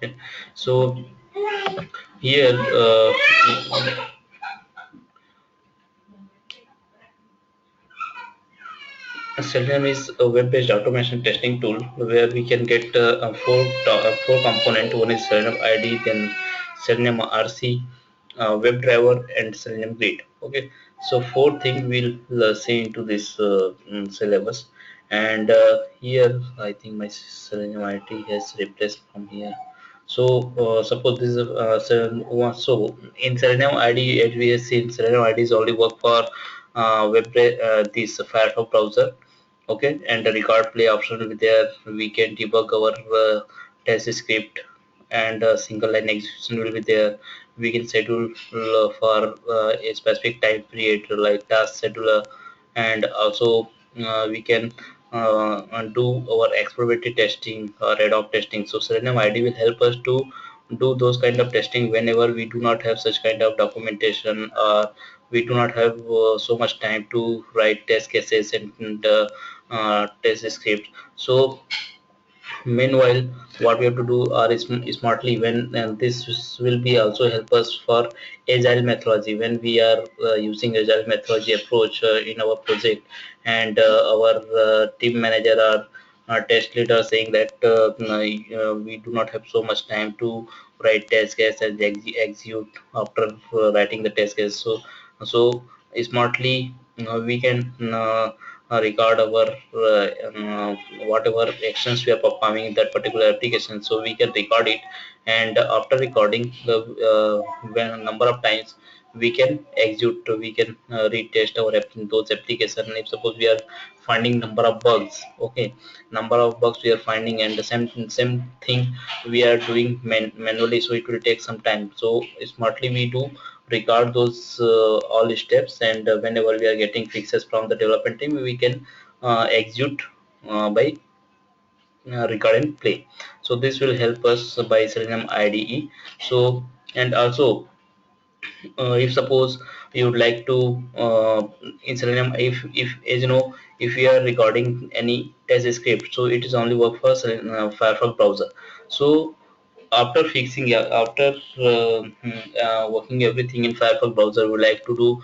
Okay, so here Selenium is a web-based automation testing tool where we can get four component. One is Selenium ID, then Selenium RC, web driver, and Selenium Grid. Okay, so four things we'll see into this syllabus. And here I think my Selenium ID has replaced from here. So suppose this is so in Selenium ID, as we have seen, Selenium IDs only work for this Firefox browser. Okay, and the record play option will be there. We can debug our test script, and single line execution will be there. We can schedule for a specific time period like task scheduler, and also we can do our exploratory testing or ad hoc testing. So Selenium ID will help us to do those kind of testing whenever we do not have such kind of documentation, or we do not have so much time to write test cases and test scripts. So meanwhile, what we have to do are smartly when this will be also help us for agile methodology when we are using agile methodology approach in our project, and our team manager or test leader saying that we do not have so much time to write test case and execute after writing the test case. So smartly we can record our whatever actions we are performing in that particular application, so we can record it, and after recording the when number of times we can execute, we can retest our those application. If suppose we are finding number of bugs, okay, number of bugs we are finding, and the same thing we are doing manually, so it will take some time. So smartly we do record those all steps, and whenever we are getting fixes from the development team, we can execute by record and play. So this will help us by Selenium IDE. So, and also if suppose you would like to in Selenium, if as you know, if you are recording any test script, so it is only work for Firefox browser. So after fixing, yeah, after working everything in Firefox browser, we like to do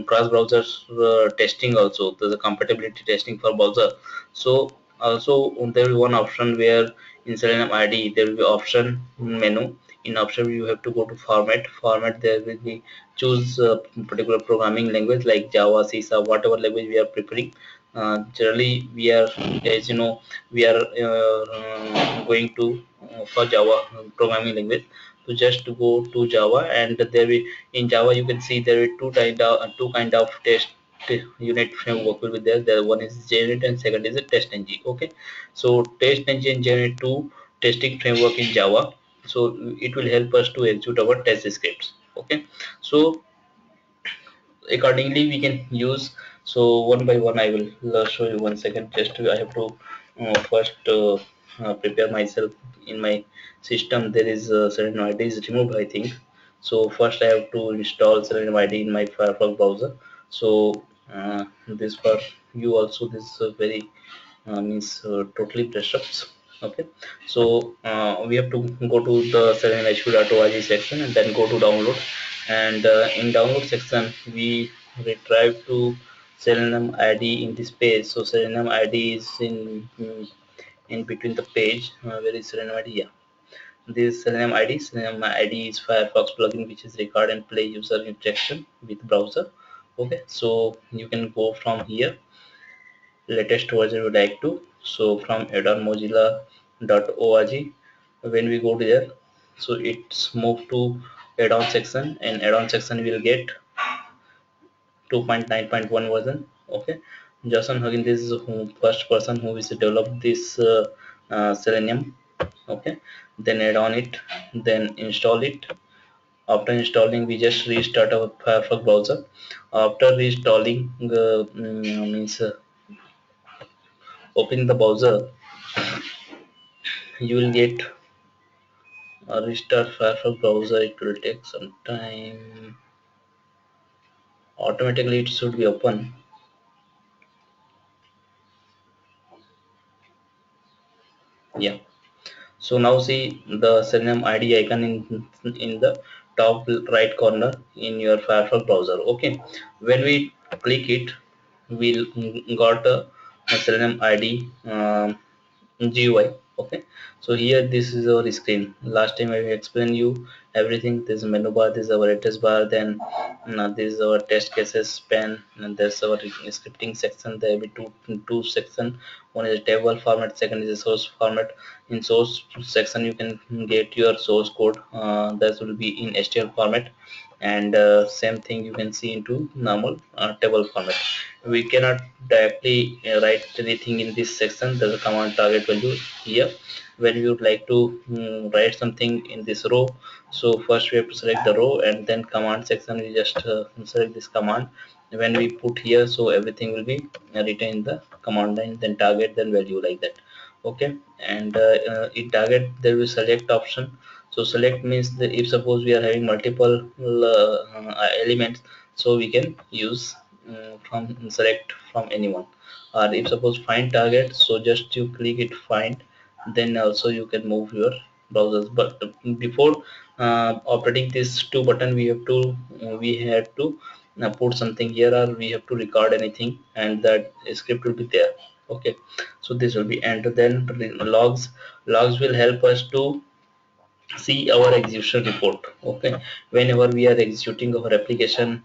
cross browser testing also, the compatibility testing for browser. So also there is one option where in Selenium ID there will be option menu. In option you have to go to format. There will be choose particular programming language like Java, C Sharp, whatever language we are preferring. Generally we are, as you know, we are going to for Java programming language. So just to go to Java, and there will, in Java you can see there are two kind of test unit framework will be there. There one is Generate and second is a Test Engine. Okay, so Test Engine Generate two testing framework in Java. So it will help us to execute our test scripts. Okay, so accordingly we can use. So one by one I will show you. One second, just I have to first prepare myself in my system. There is Selenium ID is removed, I think. So first I have to install Selenium ID in my Firefox browser. So this for you also, this very means totally press-ups. Okay, so we have to go to the seleniumhq.org section and then go to download, and in download section we drive to Selenium ID in this page. So Selenium ID is in between the page. Where is Selenium ID? Yeah, this Selenium ID is Firefox plugin which is record and play user interaction with browser. Okay, so you can go from here, latest version we like to. So from addon.mozilla.org, when we go there, so it's moved to add-on section, and add-on section will get 2.9.1 version. Okay, Jason Huggin, this is who first person who is developed this Selenium. Okay, then add on it, then install it. After installing, we just restart our Firefox browser. After reinstalling the means opening the browser, you will get a restart Firefox browser. It will take some time. Automatically it should be open. Yeah, So now see the Selenium ID icon in the top right corner in your Firefox browser. Okay, when we click it, we'll got a Selenium ID GUI. Okay, so here this is our screen. Last time I explained you everything. This is menu bar, this is our address bar, then this is our test cases span, and there's our scripting section. There will be two section. One is a table format, second is a source format. In source section you can get your source code, that will be in HTML format, and same thing you can see into normal table format. We cannot directly write anything in this section. There's a command target value here. When you would like to write something in this row, so first we have to select the row, and then command section we just select this command. When we put here, so everything will be written in the command line, then target, then value, like that. Okay, and in target there will select option. So select means that if suppose we are having multiple elements, so we can use from select from anyone. Or if suppose find target, so just you click it find, then also you can move your browsers. But before operating this two button, we had to put something here, or we have to record anything, and that script will be there. Okay, so this will be, and then logs will help us to see our execution report. Okay, whenever we are executing our application,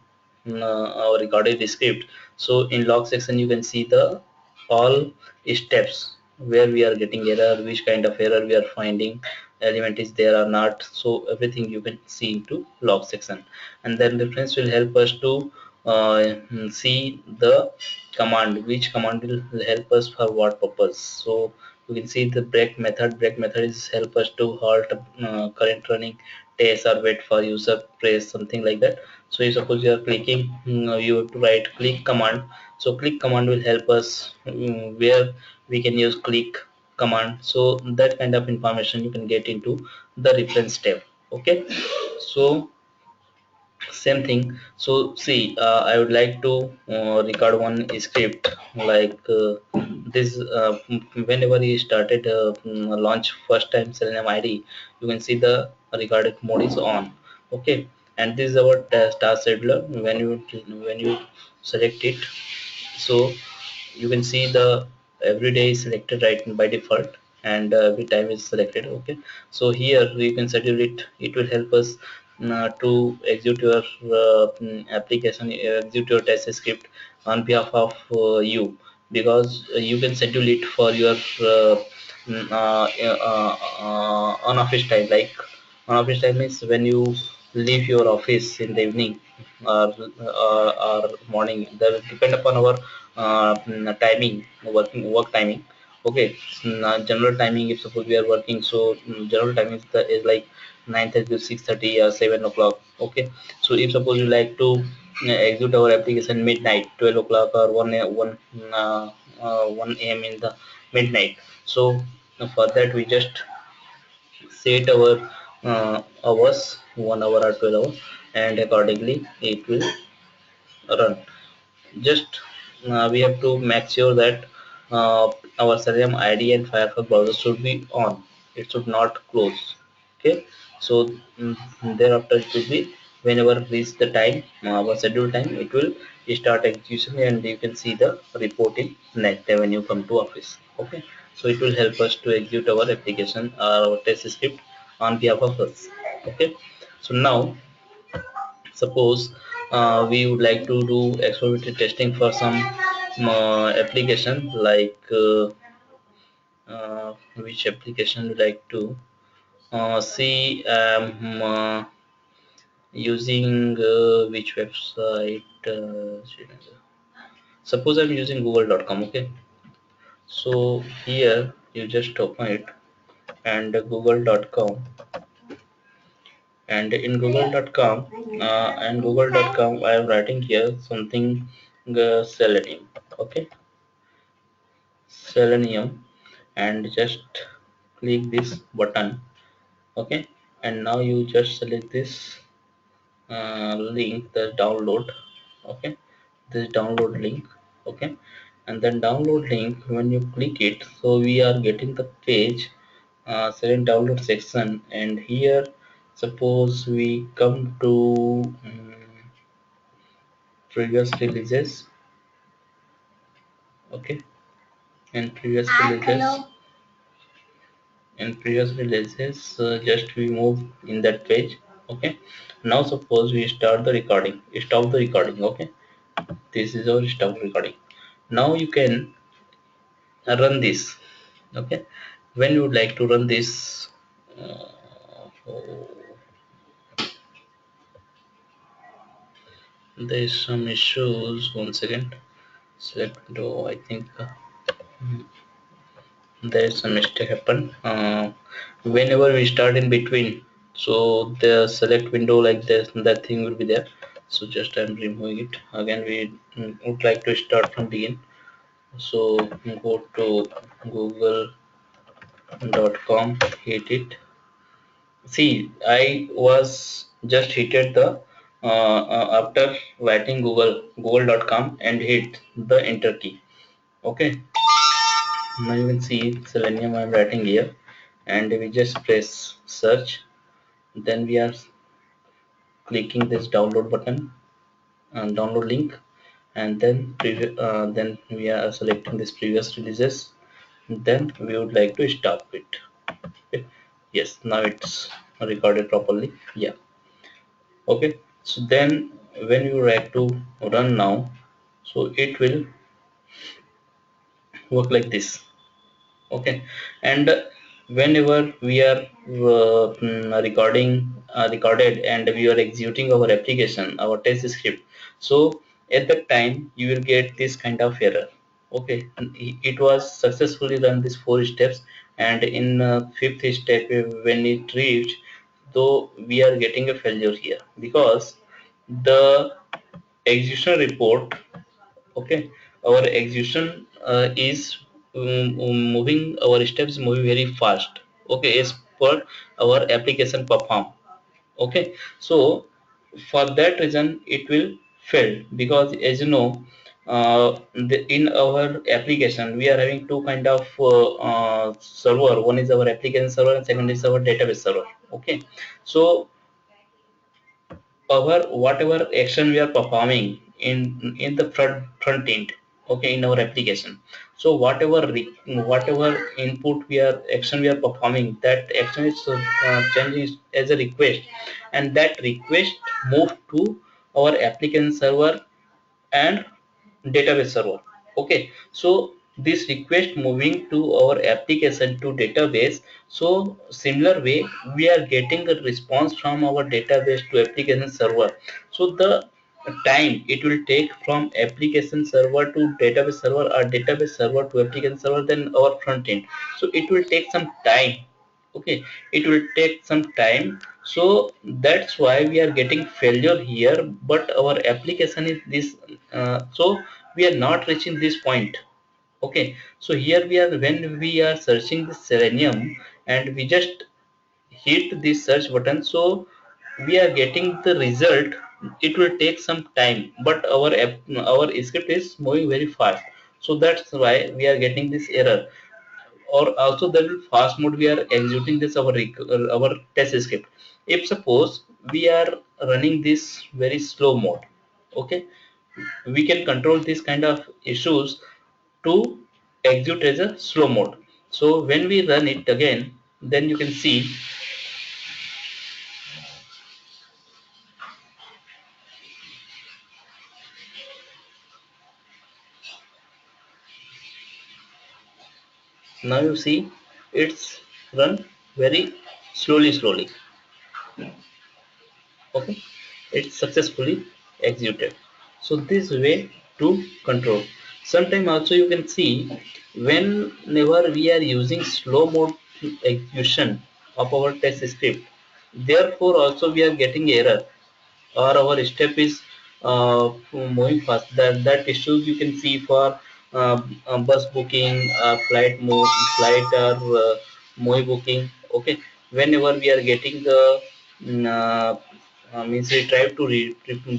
our recorded script, so in log section you can see the all steps where we are getting error, which kind of error we are finding, element is there or not, so everything you can see into log section. And then reference will help us to see the command, which command will help us for what purpose. So you can see the break method is help us to halt current running test, or wait for user press, something like that. So if suppose you are clicking, you have to write click command. So click command will help us where we can use click command. So that kind of information you can get into the reference tab. Okay, so same thing. So see, I would like to record one script like this. Whenever you started launch first time Selenium ID, you can see the recorded mode is on. Okay, and this is our task scheduler. When you select it, so you can see the every day is selected right by default, and every time is selected. Okay, so here you can schedule it. It will help us to execute your application, execute your test script on behalf of you, because you can schedule it for your on office time. Like on office time is when you leave your office in the evening, or morning. That will depend upon our timing, work timing. Okay, general timing, if suppose we are working, so general timing is like 9:30 to 6:30 or 7 o'clock. Okay, so if suppose you like to execute our application midnight, 12 o'clock, or 1 a.m. in the midnight, so for that we just set our hours, 1 hour or 12 hours, and accordingly it will run. Just we have to make sure that our Selenium ID and Firefox browser should be on. It should not close. Okay, so thereafter it will be whenever reach the time, our scheduled time, it will start execution, and you can see the report in next day when you come to office. Okay, so it will help us to execute our application or our test script on behalf of us. Okay, so now suppose we would like to do exploratory testing for some application, like which application we like to see, using which website. Suppose I'm using google.com. Okay, so here you just open it, and google.com, and in google.com, I am writing here something, Selenium. Okay, Selenium, and just click this button. Okay, and now you just select this link, the download. Okay, this download link. Okay, and then download link, when you click it, so we are getting the page select download section, and here suppose we come to previous releases. Okay, and previous releases, just we move in that page. Okay, now suppose we start the recording, stop the recording. Okay, this is our stop recording. Now you can run this. Okay, when you would like to run this, oh, there is some issues. One second, select window. I think there is some mistake happen. Whenever we start in between, so the select window like this, that thing will be there. So just I'm removing it. Again we would like to start from begin. So go to google.com, hit it. See, I was just hit the after writing google.com and hit the enter key. Okay, now you can see Selenium I'm writing here, and we just press search. Then we are clicking this download button and download link, and then we are selecting this previous releases. Then we would like to stop it. Okay. Yes, now it's recorded properly. Yeah. Okay. So then when you like to run now, so it will work like this. Okay, and whenever we are recorded and we are executing our application, our test script, so at that time you will get this kind of error. Okay, it was successfully run these 4 steps, and in fifth step when it reached, though we are getting a failure here because the execution report. Okay, our execution is moving, our steps moving very fast. Okay, as per our application perform. Okay, so for that reason it will fail, because as you know, in our application we are having two kind of server. One is our application server and second is our database server. Okay, so our whatever action we are performing in the front end, okay, in our application, so whatever input we are action we are performing, that action is changing as a request, and that request move to our application server and database server. Okay, so this request moving to our application to database, so similar way we are getting a response from our database to application server. So the time it will take from application server to database server or database server to application server, then our front end, so it will take some time. Okay, it will take some time, so that's why we are getting failure here. But our application is this, so we are not reaching this point. Okay, so here we are, when we are searching the Selenium and we just hit this search button, so we are getting the result. It will take some time, but our script is moving very fast, so that's why we are getting this error. Or also there will fast mode, we are executing this our test script. If suppose we are running this very slow mode, okay, we can control this kind of issues to execute as a slow mode. So when we run it again, then you can see, now you see it's run very slowly. Okay, it's successfully executed. So this way to control. Sometime also you can see, whenever we are using slow mode execution of our test script, therefore also we are getting error, or our step is moving fast. That issues you can see for bus booking, flight or movie booking. Okay, whenever we are getting the means we try to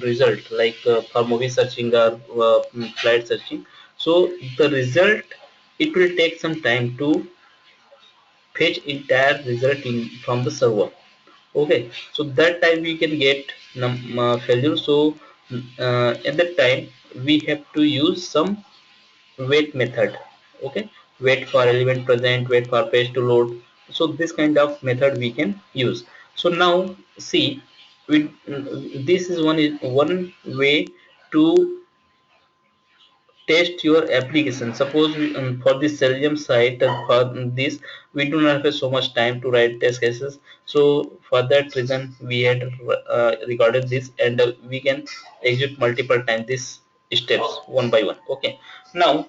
result, like for movie searching or flight searching, so the result, it will take some time to fetch entire result from the server. Okay, so that time we can get failure. So at that time we have to use some wait method. Okay, wait for element present, wait for page to load. So this kind of method we can use. So now see, we this is one way to test your application. Suppose for the Selenium site, for this we do not have so much time to write test cases. So for that reason we had recorded this, and we can execute multiple times these steps one by one. Okay, now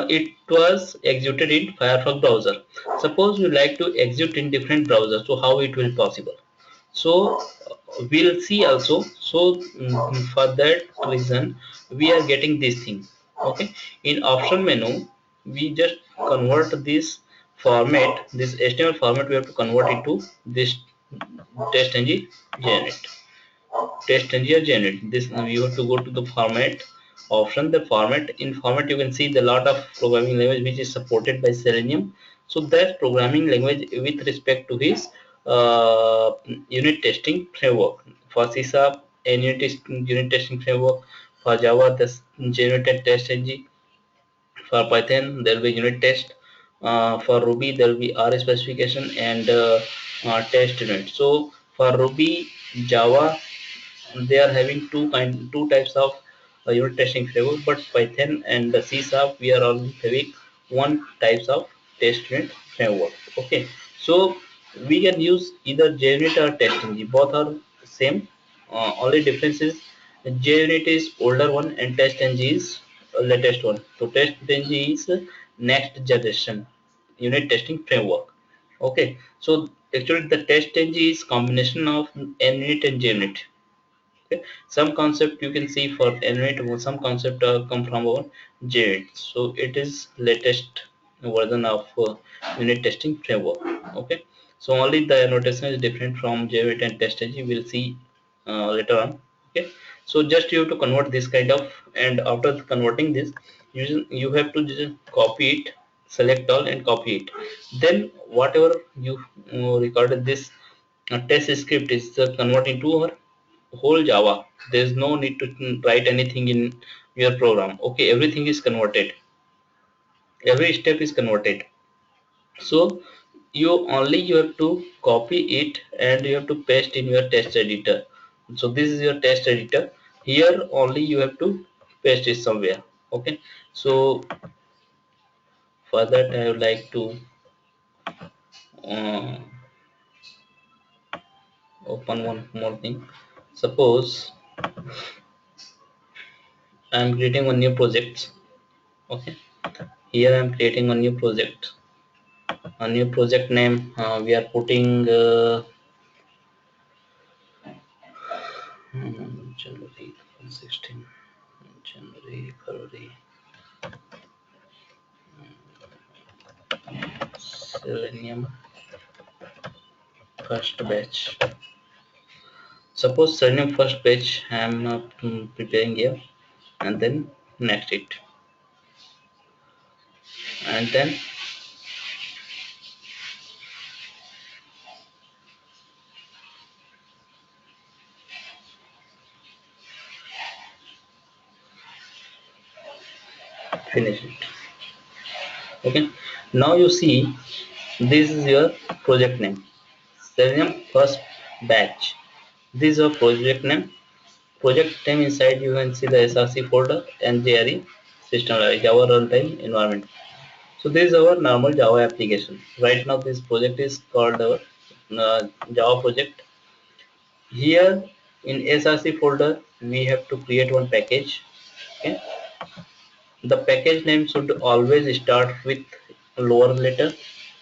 it was executed in Firefox browser. Suppose you like to execute in different browsers, so how it will possible? So we'll see also. So for that reason we are getting this thing. Okay, in option menu we just convert this format, this HTML format, we have to convert it to this test ng generate. Test and generate this. You have to go to the format option. The format, in format you can see the lot of programming language which is supported by Selenium. So that programming language with respect to his uh, unit testing framework. For C sharp and unit testing framework. For Java the generated test ng. For Python there will be unit test. For Ruby there will be R specification and test unit. So for Ruby, Java, they are having two types of unit testing framework, but Python and the C sharp we are only having one types of test unit framework. Okay, so we can use either JUnit or TestNG. Both are same. Only difference is JUnit is older one and TestNG is latest one. So TestNG is next generation unit testing framework. Okay, so actually the TestNG is combination of NUnit and JUnit. Okay, some concept you can see for Android, some concept come from our JUnit. So it is latest version of unit testing framework. Okay, so only the annotation is different from JUnit and TestNG. We'll see later on. Okay, so just you have to convert this kind of, and after converting this, you have to just copy it, select all and copy it. Then whatever you recorded this test script is converting to our whole Java. There's no need to write anything in your program. Okay, everything is converted. Every step is converted. So you have to copy it and you have to paste in your test editor. So this is your test editor. Here only you have to paste it somewhere. Okay. So for that I would like to uh, open one more thing. Suppose I am creating one new project. Okay. Here I am creating a new project. A new project name we are putting January 16, January, February, Selenium first batch. Suppose Selenium first batch I am preparing here, and then next it, and then finish it. Okay, now you see this is your project name, Selenium first batch. This is your project name. Project name inside you can see the SRC folder and JRE system Java runtime environment. So this is our normal Java application. Right now this project is called our Java project. Here in SRC folder we have to create one package. Okay. The package name should always start with lower letter.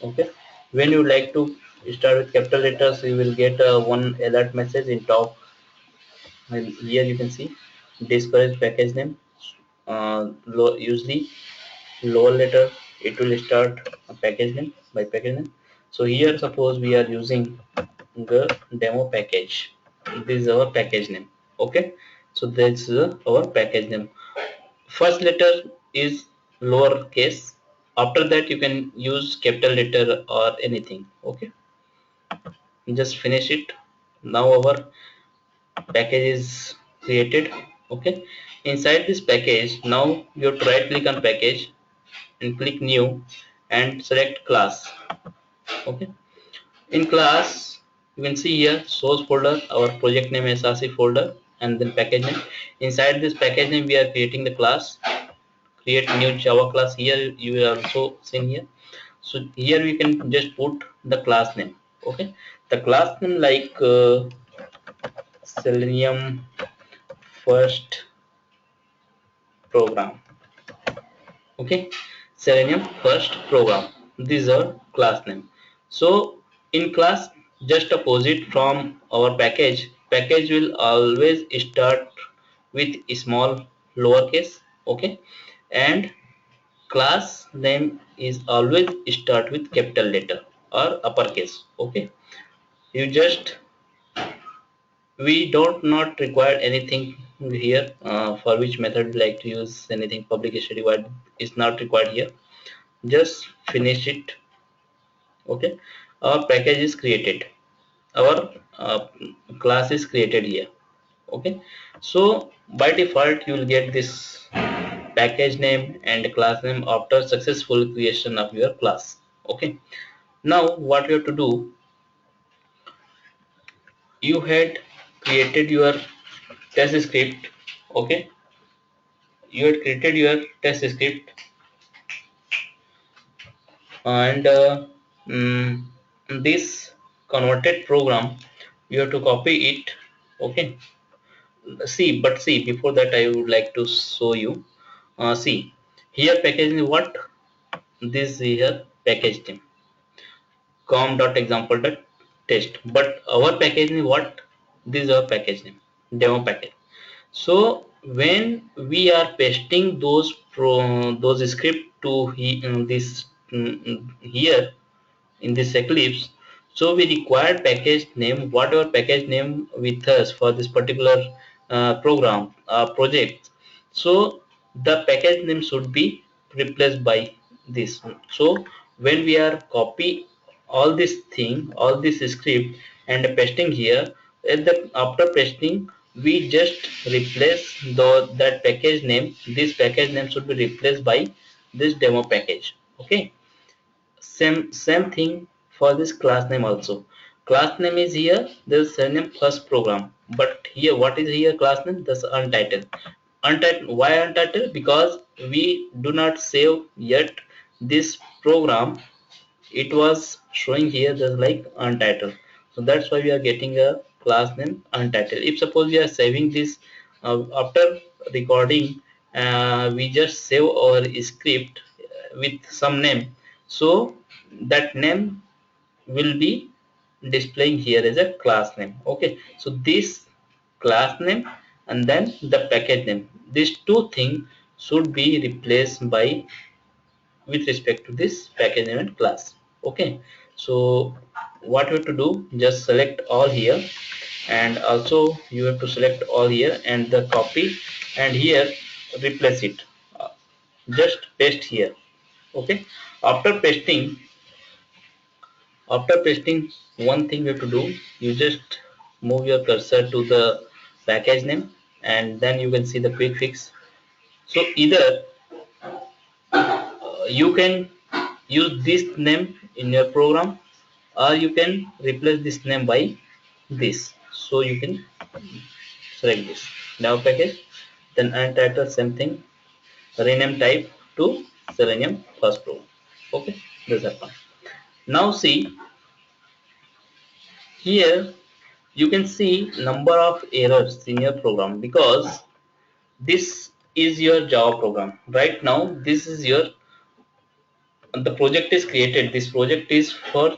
Okay. When you like to start with capital letters, you will get one alert message in top. And here you can see discourage package name. Usually lower letter it will start a package name by package name. So here suppose we are using the demo package. This is our package name. Okay, so this is our package name. First letter is lower case, After that you can use capital letter or anything. Okay, just finish it. Now our package is created. Okay, inside this package now you have to right click on package and click new and select class. Okay, in class you can see here source folder, our project name src folder, and then package name. Inside this package name we are creating the class, create new java class. Here you will also seen here. So here we can just put the class name. Okay, the class name like Selenium first program. Okay, Selenium first program, these are class name. So in class, just opposite from our package will always start with small lowercase. Okay, and class name is always start with capital letter or uppercase. Okay, you just, we don't not require anything here, for which method we like to use anything public static void is not required here. Just finish it. Okay, our package is created, our class is created here. Okay, so by default you will get this package name and class name after successful creation of your class. Okay, now what you have to do, you had created your test script. Okay, you had created your test script, and mm, this converted program you have to copy it. Okay, see before that I would like to show you. See here package is what, this here package name com.example.test, but our package is what, this is our package name, demo package. So when we are pasting those script to this here in this Eclipse, so we require package name, whatever package name with us for this particular program project. So the package name should be replaced by this. So when we are copy all this thing, all this script and pasting here, at the after pasting we just replace that package name. This package name should be replaced by this demo package. Okay, same thing for this class name also. Class name is here, this Selenium first program, but here what is here class name, this untitled. Untitled, why untitled? Because we do not save yet this program, it was showing here just like untitled. So that's why we are getting a class name untitled. If suppose we are saving this after recording, we just save our script with some name, so that name will be displaying here as a class name. Okay, so this class name and then the package name, these two things should be replaced by with respect to this package name and class. Okay, so what you have to do, just select all here, and also you have to select all here and the copy, and here replace it. Uh, just paste here. Okay, after pasting, one thing you have to do, you just move your cursor to the package name and then you can see the quick fix. So either you can use this name in your program, or you can replace this name by this. So you can select this now package, then untitled, same thing, rename type to Selenium first program. Okay, this happen. Now see here, you can see number of errors in your program because this is your Java program. Right now this is your, the project is created, this project is for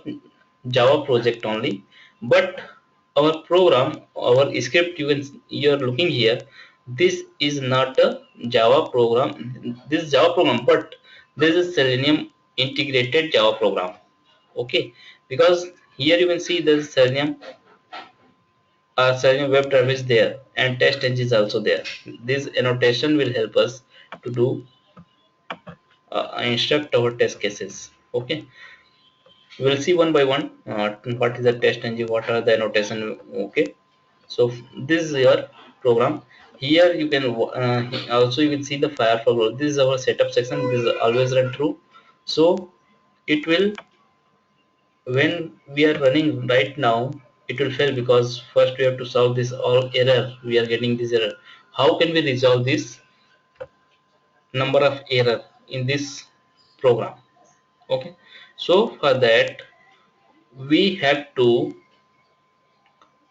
Java project only, but our program, our script, you're looking here, this is not a Java program, this is Java program, but this is Selenium integrated Java program. Okay, because here you can see there's Selenium WebDriver is there and test engine is also there. This annotation will help us to do instruct our test cases. Okay, we'll see one by one what is the test engine, what are the annotation. Okay, so this is your program. Here you can also you can see the Firefox. This is our setup section. This is always run true. So it will, when we are running right now, it will fail because first we have to solve this all error. We are getting this error. How can we resolve this number of error in this program? Okay, so for that we have to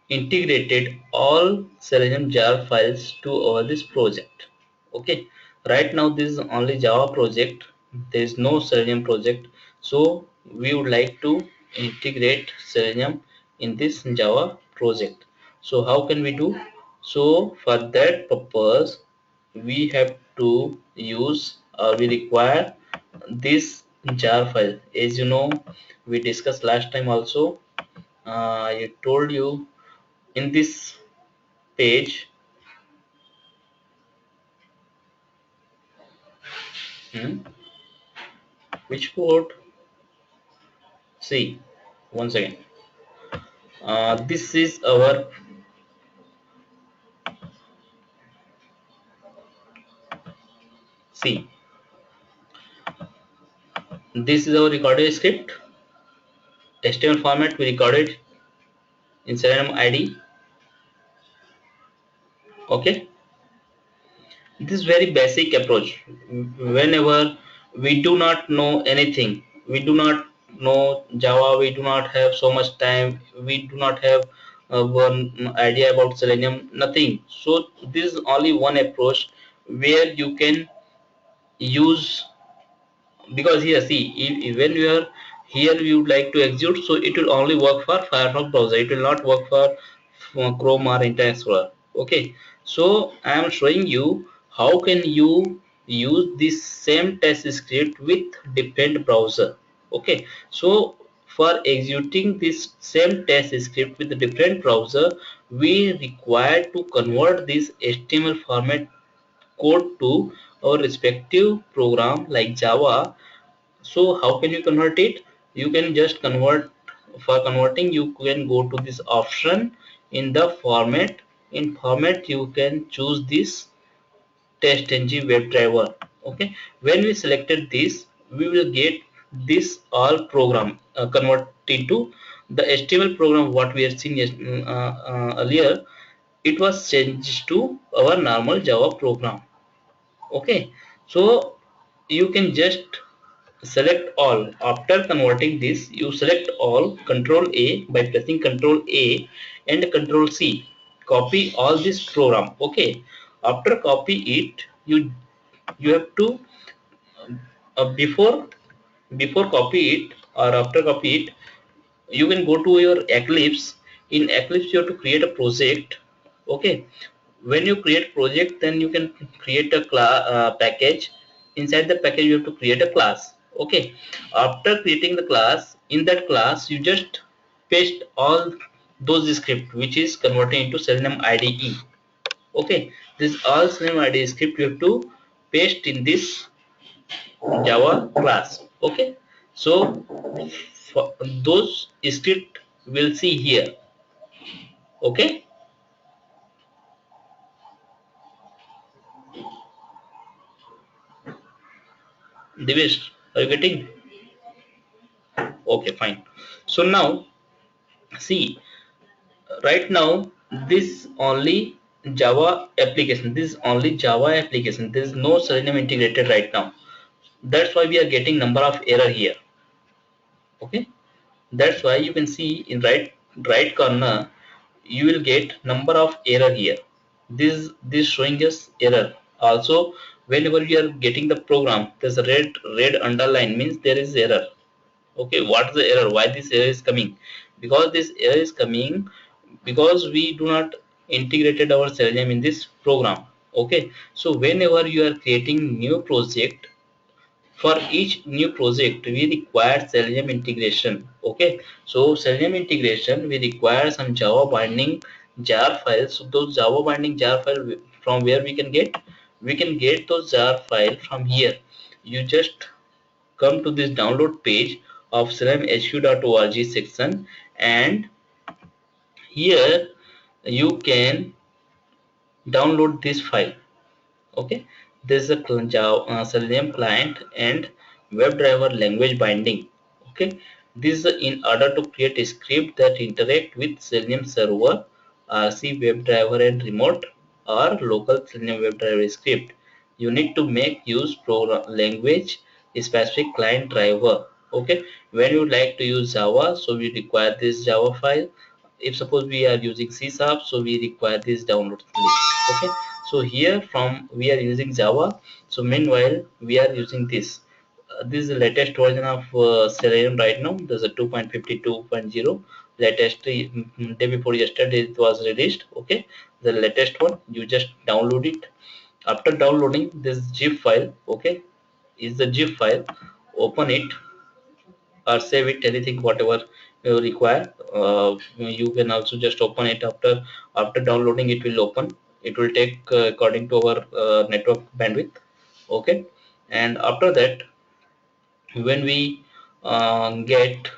integrated all Selenium jar files to our this project. Okay, right now this is only Java project. There is no Selenium project, so we would like to integrate Selenium in this Java project. So how can we do? So for that purpose, we have to use or we require this jar file. As you know, we discussed last time also. I told you in this page. hmm, which code? See, once again, this is our, see, this is our recorded script. HTML format we recorded in Selenium ID. Okay, this is very basic approach. Whenever we do not know anything, we do not know Java, we do not have so much time, we do not have one idea about Selenium, nothing. So this is only one approach where you can use, because here see, when you are here you would like to execute, so it will only work for Firefox browser, it will not work for Chrome or Internet Explorer. Okay, so I am showing you how can you use this same test script with different browser. Okay, so for executing this same test script with a different browser, we require to convert this HTML format code to our respective program like Java. So how can you convert it? You can just convert, for converting you can go to this option in the format. In format you can choose this testng WebDriver. Okay, when we selected this, we will get this all program convert into the HTML program what we have seen earlier. It was changed to our normal Java program. Okay, so you can just select all. After converting this, you select all, control A, by pressing control A and control C, copy all this program. Okay, after copy it, you have to before copy it or after copy it, you can go to your Eclipse. In Eclipse you have to create a project. Okay, when you create project, then you can create a package. Inside the package you have to create a class. Okay, after creating the class, in that class you just paste all those script which is converting into Selenium IDE. Okay, this all Selenium IDE script you have to paste in this Java class. Okay, so for those script we'll see here. Okay, Divesh, are you getting? Okay, fine. So now see, right now this only Java application. This is only Java application. There is no Selenium integrated right now. That's why we are getting number of error here. Okay, that's why you can see in right corner you will get number of error here. This showing us error. Also, whenever you are getting the program, there's a red underline means there is error. Okay, what is the error? Why this error is coming? Because this error is coming because we do not integrated our Selenium in this program. Okay, so whenever you are creating new project, for each new project we require Selenium integration. Okay, so Selenium integration we require some Java binding jar files. So those Java binding jar file from where we can get those jar file from here. You just come to this download page of seleniumhq.org section, and here you can download this file. Okay, this is a Java, Selenium client and WebDriver language binding. Okay, this is in order to create a script that interact with Selenium server, RC WebDriver and remote or local Selenium WebDriver script. You need to make use program language specific client driver. Okay, when you like to use Java, so we require this Java file. If suppose we are using C#, so we require this download link. Okay, so here from we are using Java, so meanwhile we are using this. This is the latest version of Selenium right now. There's a 2.52.0 latest, day before yesterday it was released. Okay, the latest one, you just download it. After downloading this zip file, okay, is the zip file, open it or save it, anything whatever you require. You can also just open it. After downloading it will open. It will take according to our network bandwidth. Okay, and after that, when we get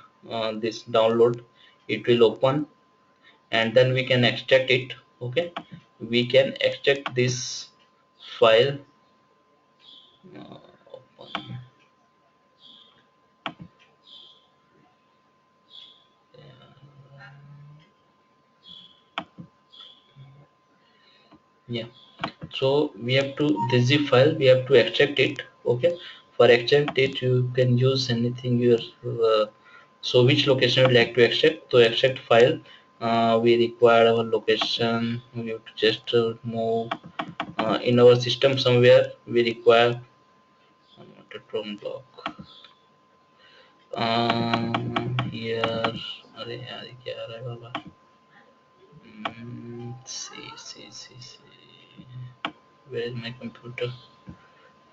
this download, it will open, and then we can extract it. Okay, we can extract this file. Open. Yeah, so we have to, this zip file we have to extract it. Okay, for extract it you can use anything your so which location you like to extract. To extract file, we require our location. We have to just move in our system somewhere. We require a Chrome block here. अरे यार ये क्या आ रहा है बाबा. See. Where is my computer?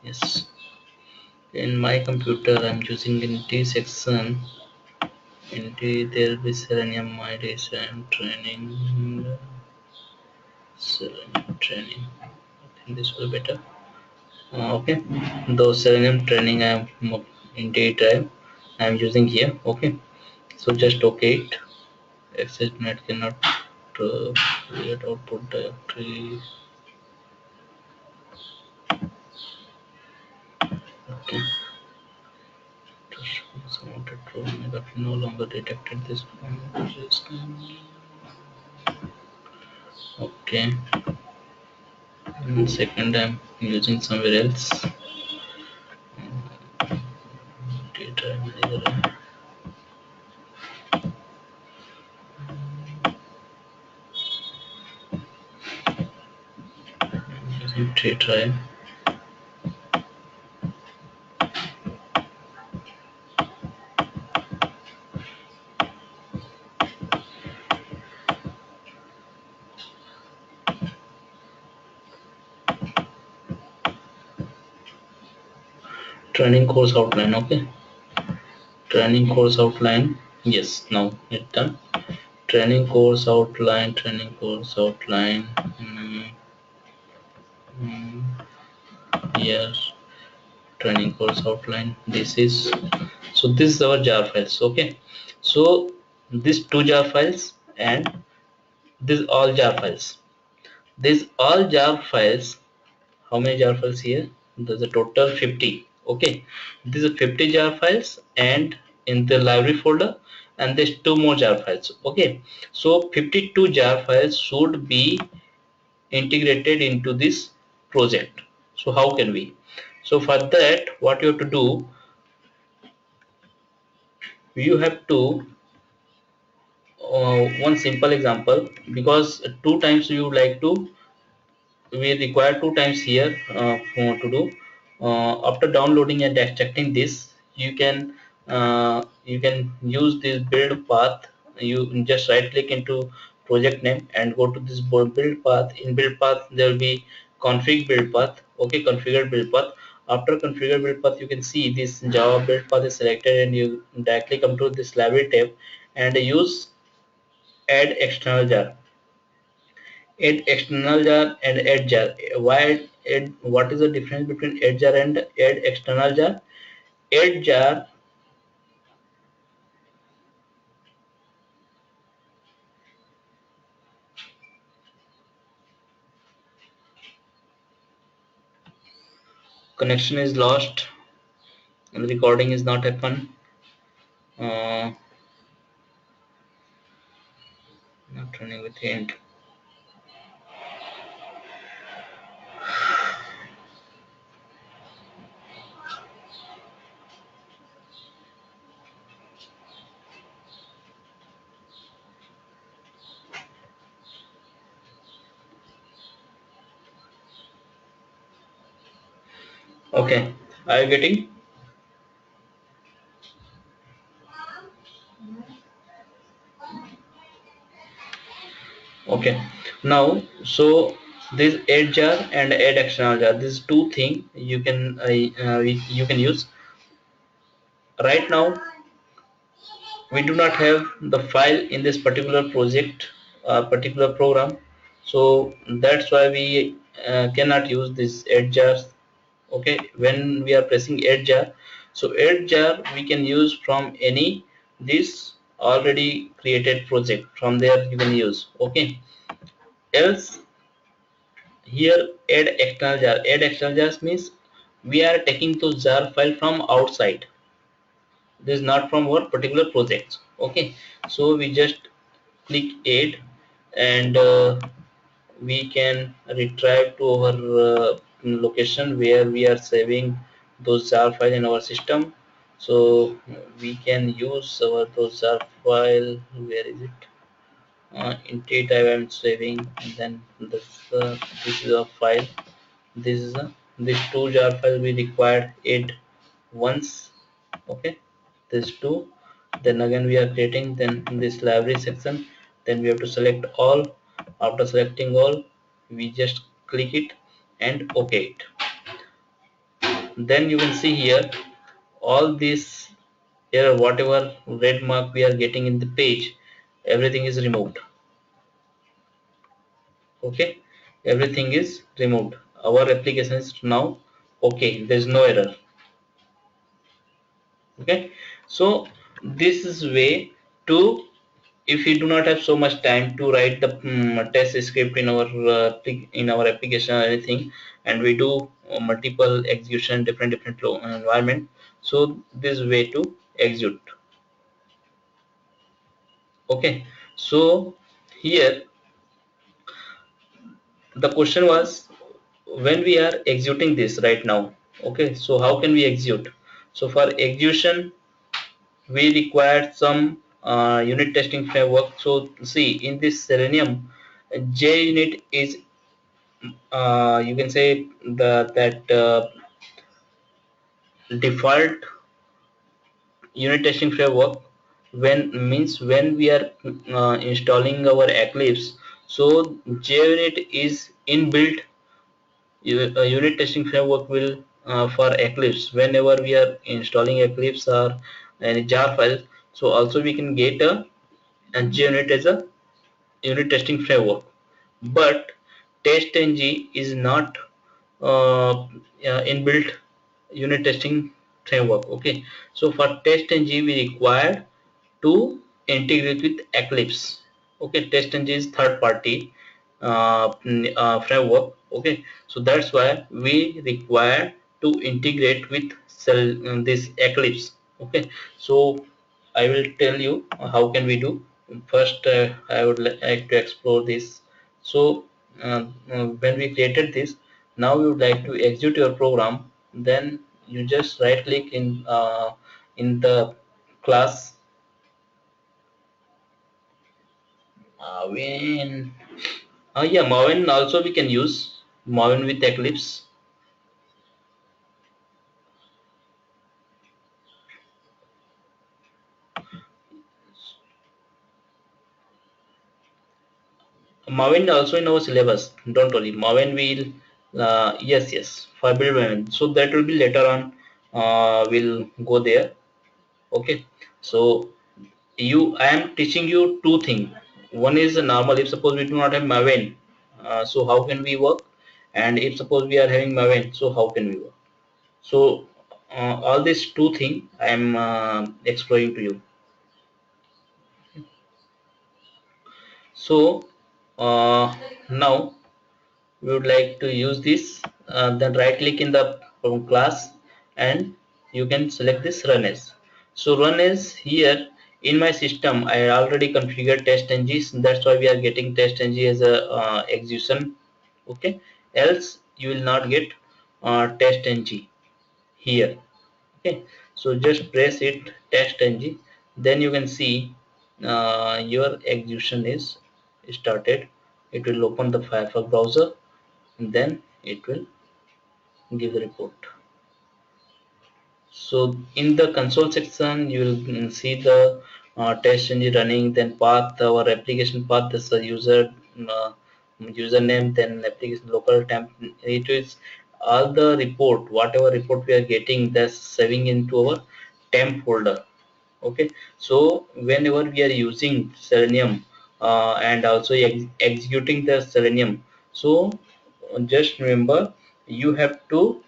Yes, in my computer I'm using in T section. In T there will be Selenium ideas and training. Selenium training. I think this will be better. Okay, those Selenium training I am in T drive I am using here. Okay, so just okay it. Access net cannot create output directory. Okay. Wanted to but no longer detected this one. Okay, and second I'm using somewhere else. Data manager. I'm using tree drive. Training course outline. Okay, training course outline. Yes, now it's done. Training course outline. Training course outline. Mm, yes, training course outline. This is, so this is our jar files. Okay, so these two jar files and this all jar files. These all jar files, how many jar files here? There's a total 50. Okay, these are 50 jar files and in the library folder, and there's two more jar files. Okay, so 52 jar files should be integrated into this project. So how can we? So for that, what you have to do, you have to one simple example, because two times you like to, we require two times here to do. After downloading and extracting this, you can use this build path. You just right click into project name and go to this build path. In build path there will be config build path. Okay, configure build path. After configure build path, you can see this Java build path is selected, and you directly come to this library tab and use add external jar. Add external jar and add jar. Why add? What is the difference between add jar and add external jar? add jar connection is lost and the recording is not happen. uh, Not running with hint. Okay, are you getting? Okay, now so this add jar and add external jar, these two things you can you can use. Right now we do not have the file in this particular project, particular program, so that's why we cannot use this add jars. Okay, when we are pressing add jar, so add jar we can use from any this already created project, from there you can use. Okay, else here add external jar. Add external jars means we are taking those jar file from outside, this is not from our particular project. Okay, so we just click add and we can retrieve to our location where we are saving those jar file in our system. So we can use our those jar file. Where is it? In T type I'm saving, and then this is a file. This is a this two jar file we required add once. Okay, this two, then again we are creating, then in this library section, then we have to select all. After selecting all, we just click it and OK it. Then you can see here all this error, whatever red mark we are getting in the page, everything is removed. Okay, everything is removed. Our application is now okay, there is no error. Okay, so this is way to, if we do not have so much time to write the test script in our application or anything, and we do multiple execution different environment, so this way to execute. Okay, so here the question was, when we are executing this right now, okay, so how can we execute? So for execution we required some unit testing framework. So see, in this Selenium, JUnit is you can say that default unit testing framework. When means when we are installing our Eclipse, so JUnit is inbuilt. Unit testing framework will for Eclipse, whenever we are installing Eclipse or any jar file, so also we can get a JUnit as a unit testing framework. But TestNG is not inbuilt unit testing framework. Okay, so for TestNG we require to integrate with Eclipse. Okay, TestNG is third party framework. Okay, so that's why we require to integrate with this Eclipse. Okay, so I will tell you how can we do. First, I would like to explore this. So when we created this, now you would like to execute your program. Then you just right click in the class. Maven. Yeah, Maven also we can use Maven with Eclipse. Maven also in our syllabus. Don't worry, Maven will yes for build Maven. So that will be later on. We'll go there. Okay. So I am teaching you two things. One is normal. If suppose we do not have Maven, so how can we work? And if suppose we are having Maven, so how can we work? So all these two things I am exploring to you. So now we would like to use this, then right click in the class and you can select this run as. So run as, here in my system I already configured test-ng, that's why we are getting test-ng as a execution. Okay, else you will not get test-ng here. Okay, so just press it test-ng, then you can see your execution is started. It will open the Firefox browser, then it will give the report. So in the console section you will see the test engine running, then path, our application path, this user username, then application local temp. It is all the report, whatever report we are getting, that's saving into our temp folder. Okay, so whenever we are using Selenium and also executing the Selenium, so just remember you have to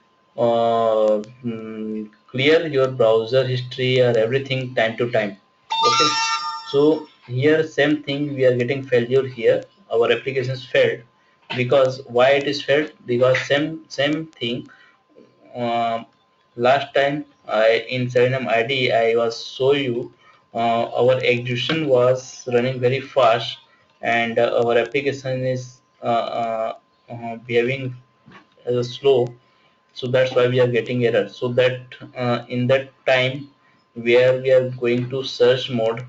clear your browser history or everything time to time. Okay, so here same thing, we are getting failure here, our applications failed. Because why it is failed? Because same thing, uh, last time in Selenium ID I was show you our execution was running very fast and our application is behaving slow, so that's why we are getting error. So that in that time where we are going to search mode,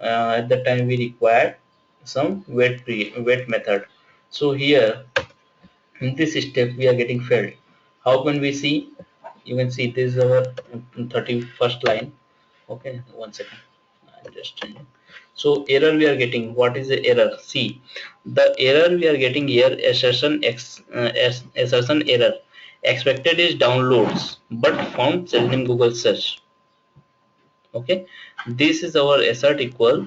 at the time we require some wait method. So here in this step we are getting failed. How can we see? You can see this is our 31st line. Okay, one second, I'm just changing. So error we are getting, what is the error? See, the error we are getting here, assertion error, expected is downloads but found Selenium Google search. Okay, this is our assert equal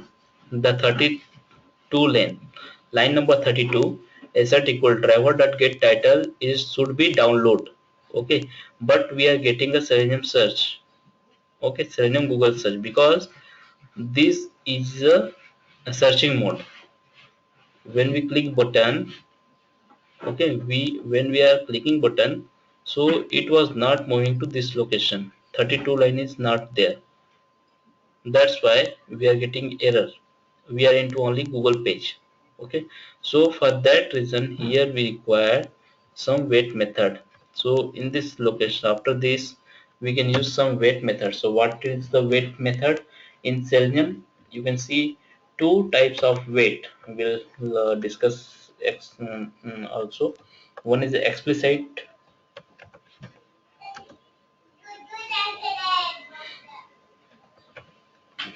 the 32 line number 32, assert equal driver dot get title is should be download. Okay, but we are getting a Selenium search. Okay, Selenium Google search, because this is a searching mode. When we click button, okay, when we are clicking button, so it was not moving to this location, 32 line is not there. That's why we are getting error, we are into only Google page. Okay, so for that reason here we require some wait method. So in this location, after this we can use some wait method. So what is the wait method? In Selenium you can see two types of wait. We'll discuss also. One is the explicit,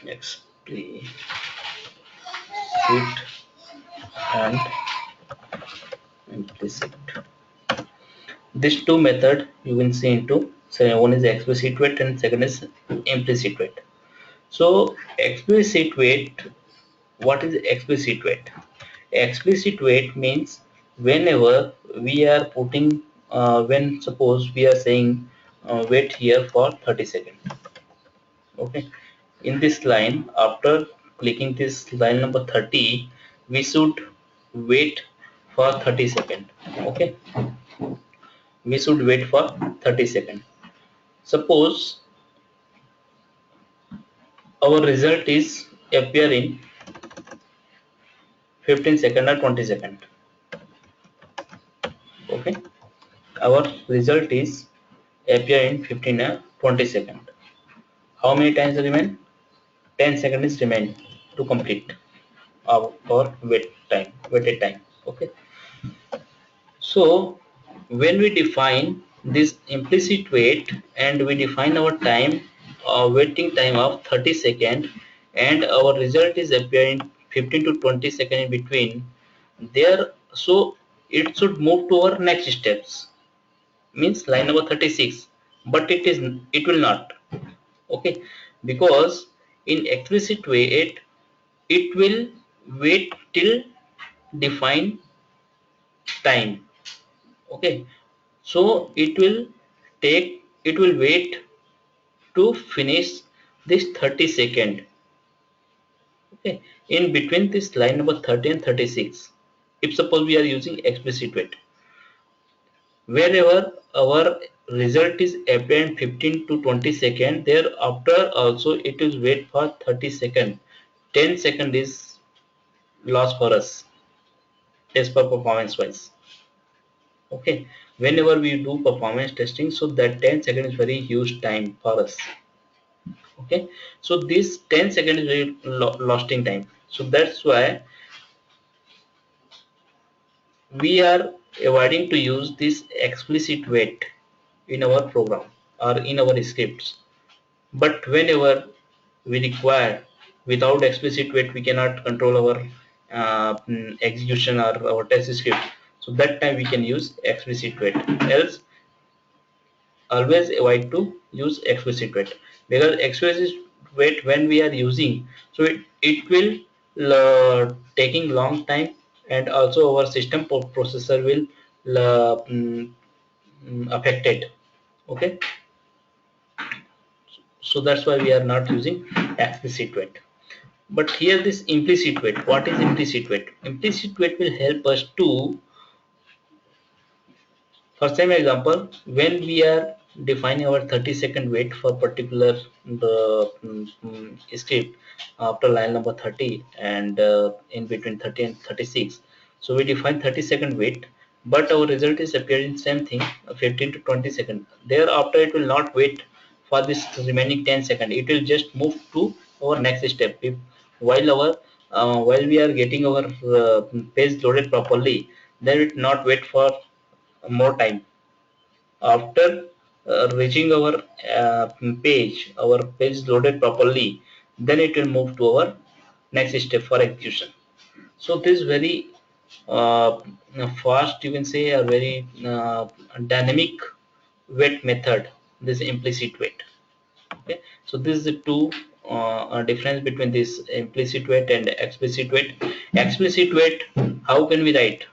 explicit and implicit. These two method you can see into, so one is explicit wait and second is implicit wait. So explicit wait, what is explicit wait? Explicit wait means whenever we are putting, when suppose we are saying wait here for 30 seconds. Okay, in this line, after clicking this line number 30, we should wait for 30 seconds. Okay, we should wait for 30 seconds. Suppose our result is appear in 15 second or 20 second. Okay, our result is appear in 15 or 20 second. How many times remain? 10 seconds is remain to complete our waited time. Okay, so when we define this implicit wait and we define our time, waiting time of 30 seconds, and our result is appearing 15 to 20 seconds in between there, so it should move to our next steps, means line number 36, but it will not. Okay, because in explicit wait it will wait till define time. Okay, so it will wait to finish this 30 second. Okay, in between this line number 30 and 36, if suppose we are using explicit wait, wherever our result is apparent 15 to 20 second, thereafter also it is wait for 30 second. 10 second is loss for us as per performance wise. Okay, whenever we do performance testing, so that 10 second is very huge time for us. Okay, so this 10 second is very losing time. So that's why we are avoiding to use this explicit wait in our program or in our scripts. But whenever we require, without explicit wait we cannot control our execution or our test script, so that time we can use explicit wait. Else always avoid to use explicit wait, because explicit wait when we are using, so it will taking long time, and also our system processor will affected. Okay, so that's why we are not using explicit wait. But here this implicit wait, what is implicit wait? Implicit wait will help us to, for same example, when we are defining our 30-second wait for particular script after line number 30 and in between 30 and 36, so we define 30-second wait, but our result is appearing same thing, 15 to 20 seconds. Thereafter it will not wait for this remaining 10 seconds. It will just move to our next step. If while our while we are getting our page loaded properly, then it not wait for more time. After reaching our our page is loaded properly, then it will move to our next step for execution. So this very uh, fast, you can say, a very dynamic wait method, this implicit wait. Okay, so this is the two difference between this implicit wait and explicit wait. Explicit wait, how can we write?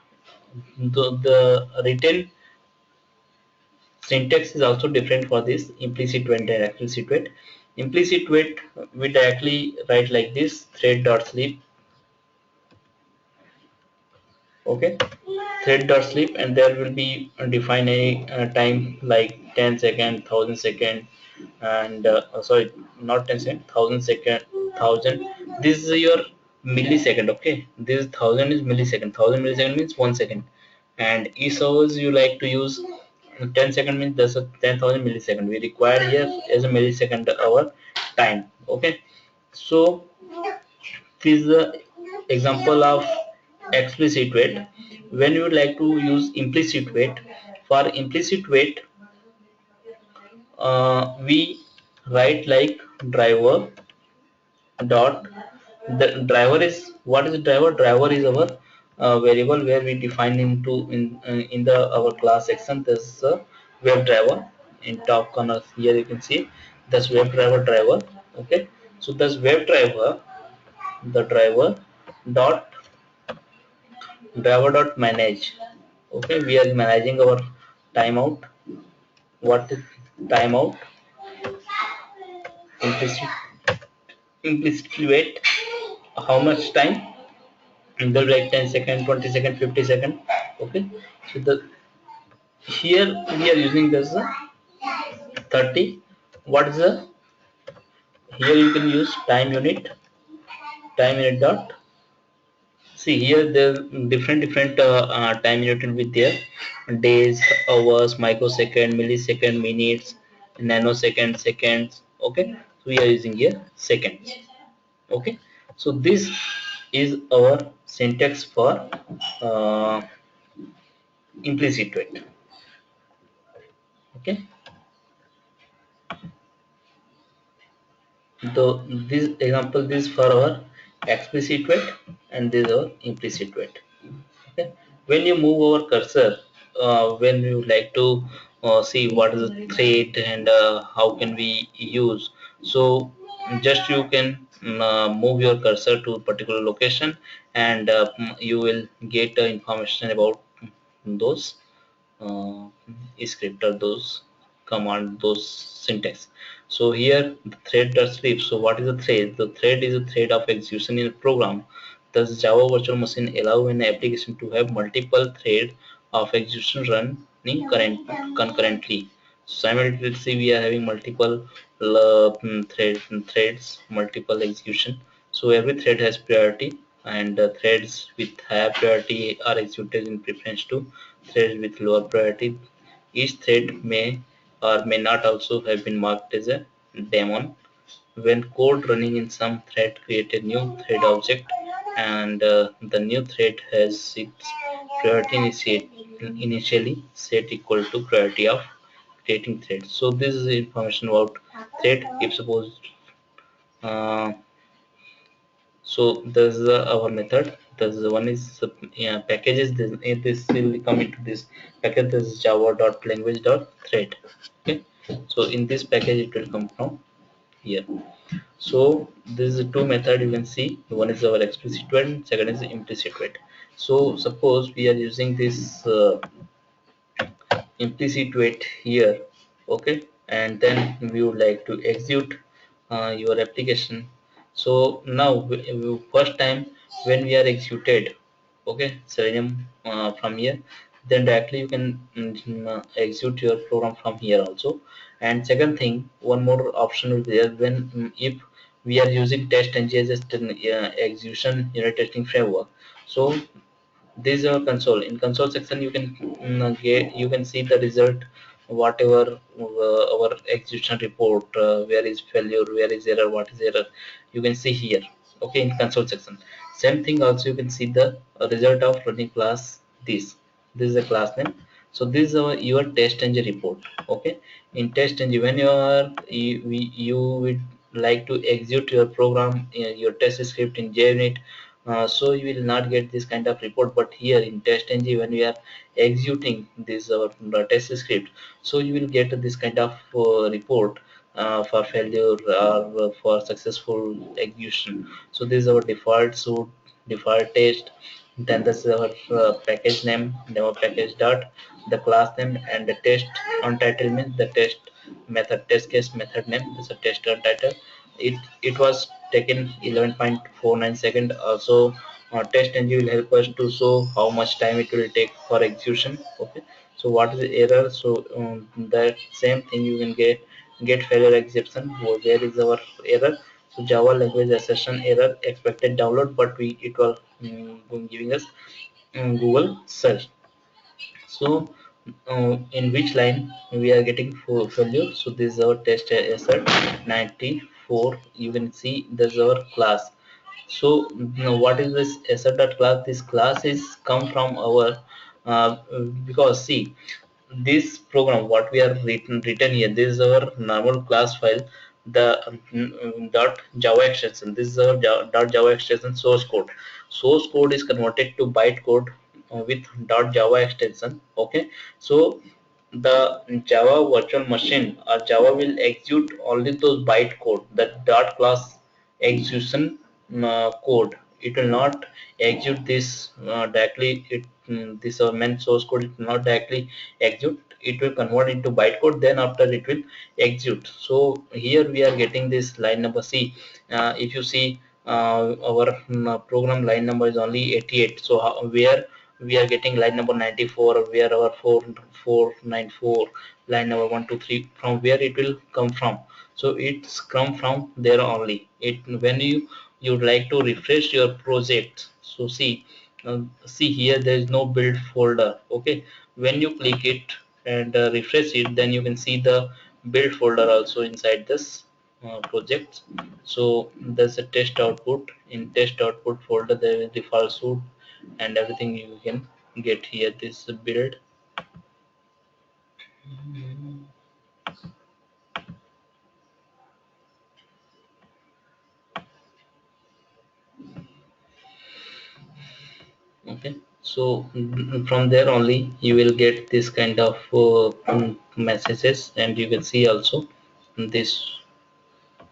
The written syntax is also different for this implicit wait and explicit wait. Implicit wait, we directly write like this: thread dot sleep. Okay, thread dot sleep, and there will be define any time like 10 second, 1000 second, and sorry, not 10 second, 1000 second, 1000. This is your millisecond. Okay, this 1000 is millisecond. 1000 millisecond means 1 second, and each hours you like to use 10 second means there's a 10,000 millisecond we require here as a millisecond hour time. Okay, so this is the example of explicit wait. When you would like to use implicit wait, for implicit wait we write like driver dot, the driver is, what is the driver? Driver is our variable where we define into in the our class section. This is a web driver. In top corner here you can see this web driver. Okay, so this web driver, the driver dot manage. Okay, we are managing our timeout. What is timeout? Implicit, implicitly wait, how much time? And they'll like 10 second, 20 second, 50 second. Okay, so the here we are using this 30. What is the, here you can use time unit dot. See here the different time unit will be there: days, hours, microsecond, millisecond, minutes, nanosecond, seconds. Okay, so we are using here seconds. Okay, so this is our syntax for uh, implicit wait. Okay, so this example, this for our explicit wait, and this is our implicit wait. Okay, when you move our cursor, when you like to see what is the thread and how can we use, so just you can move your cursor to a particular location, and you will get information about those script or those command, those syntax. So here the thread does sleep. So what is a thread? The thread is a thread of execution in a program. Thus Java virtual machine allow an application to have multiple thread of execution running concurrently. Simultaneously we are having multiple threads, multiple execution. So every thread has priority, and threads with higher priority are executed in preference to threads with lower priority. Each thread may or may not also have been marked as a daemon. When code running in some thread create a new thread object, and the new thread has its priority initially set equal to priority of creating thread. So this is information about thread. If suppose uh, so there's our method. There's one is yeah, packages. This will come into this package. This is java.language.thread. Okay, so in this package it will come from here. So this is two method you can see. One is our explicit one, second is implicit one. So suppose we are using this implicit wait here, okay, and then we would like to execute your application. So now first time when we are executed, okay, Selenium from here, then directly you can execute your program from here also. And second thing, one more option will be there when if we are using test ng as an execution unit testing framework. So this is our console. In console section you can get, you can see the result, whatever our execution report, where is failure, where is error, what is error, you can see here, okay, in console section. Same thing also you can see the result of running class. This is a class name. So this is your test engine report, okay. In test engine, when you would like to execute your program, your test script in JUnit, so you will not get this kind of report. But here in test ng, when we are executing this test script, so you will get this kind of report for failure or for successful execution. So this is our default suite, default test. Then this is our package name, demo package dot, the class name, and the test untitled means the test method, test case method name. This is a test untitled. It was taken 11.49 second. Also test engine will help us to show how much time it will take for execution, okay. So what is the error? So that same thing you can get failure exception. Where is our error? So Java language assertion error, expected download, but we it was giving us Google search. So in which line we are getting failure? So this is our test assert 94. You can see this is our class. So now what is this assert class? This class is come from our because see, this program what we are written here, this is our normal class file, the dot java extension. This is our dot java extension source code. Source code is converted to byte code with dot java extension, okay. So the java virtual machine or java will execute only those byte code, the dot class execution code. It will not execute this directly. This our main source code, it will not directly execute. It will convert into bytecode, then after it will execute. So here we are getting this line number C. If you see our program line number is only 88. So where we are getting line number 94, where our 494 line number 123, from where it will come from? So it's come from there only. It when you would like to refresh your project, so see here there is no build folder, okay. When you click it and refresh it, then you can see the build folder also inside this project. So there's a test output. In test output folder there is default suite and everything you can get here. This build. Okay, so from there only you will get this kind of messages, and you can see also this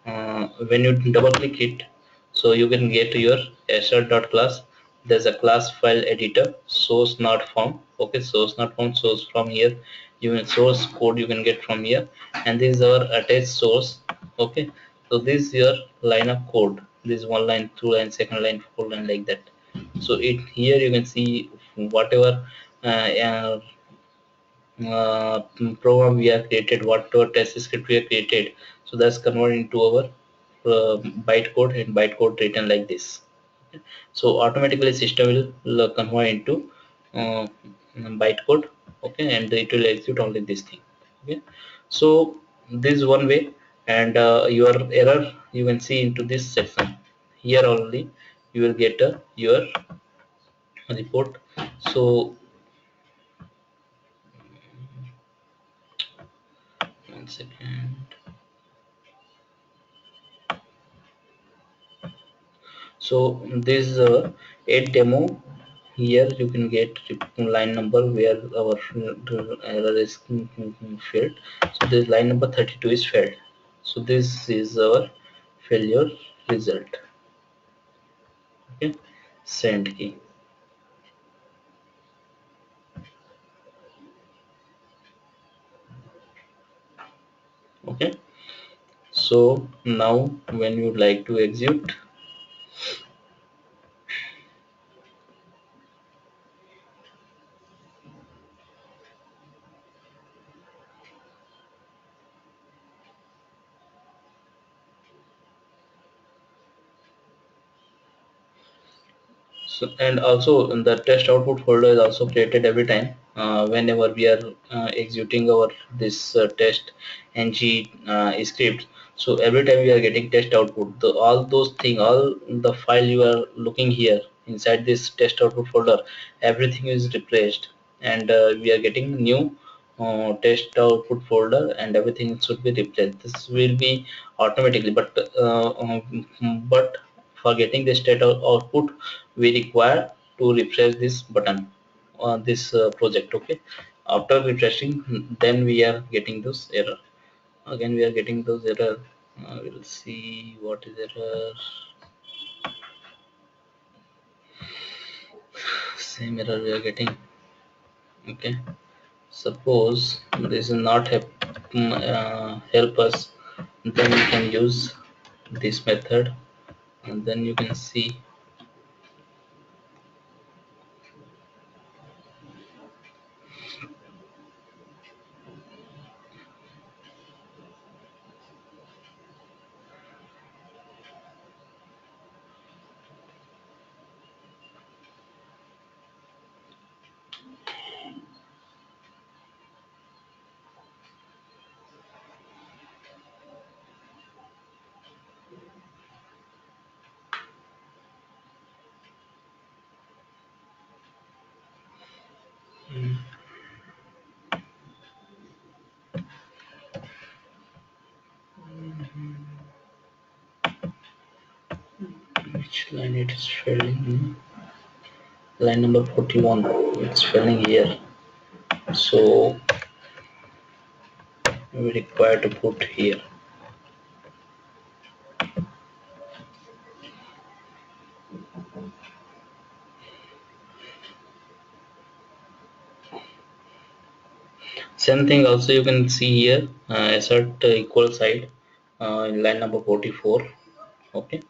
when you double click it, so you can get your assert.class. There's a class file editor, source not found, okay. Source not found, source from here even source code you can get from here, and this is our attached source. Okay, so this is your line of code. This one line, two line, second line, four line, like that. So it here you can see whatever uh, program we have created, whatever test script we have created, so that's converted into our bytecode, and bytecode written like this. Okay. So automatically system will convert into uh, bytecode. Okay, and it will execute only this thing. Okay, so this is one way, and your error you can see into this section. Here only you will get your report. So one second. So this is a demo. Here you can get line number where our error is failed. So this line number 32 is failed. So this is our failure result. Okay, send key. Okay, so now when you like to execute, so, and also the test output folder is also created every time whenever we are executing our this test ng script. So every time we are getting test output, all those thing, all the file you are looking here inside this test output folder, everything is replaced, and we are getting new test output folder, and everything should be replaced. This will be automatically, but for getting the state output, we require to refresh this button on this project. Okay, after refreshing, then we are getting those error. Again we are getting those error. We'll see what is error. Same error we are getting. Okay, suppose this is not help us, then we can use this method, and then you can see. Which line it is failing? Line number 41, it's failing here. So we require to put here. Same thing also you can see here, assert equal side in line number 44. Okay,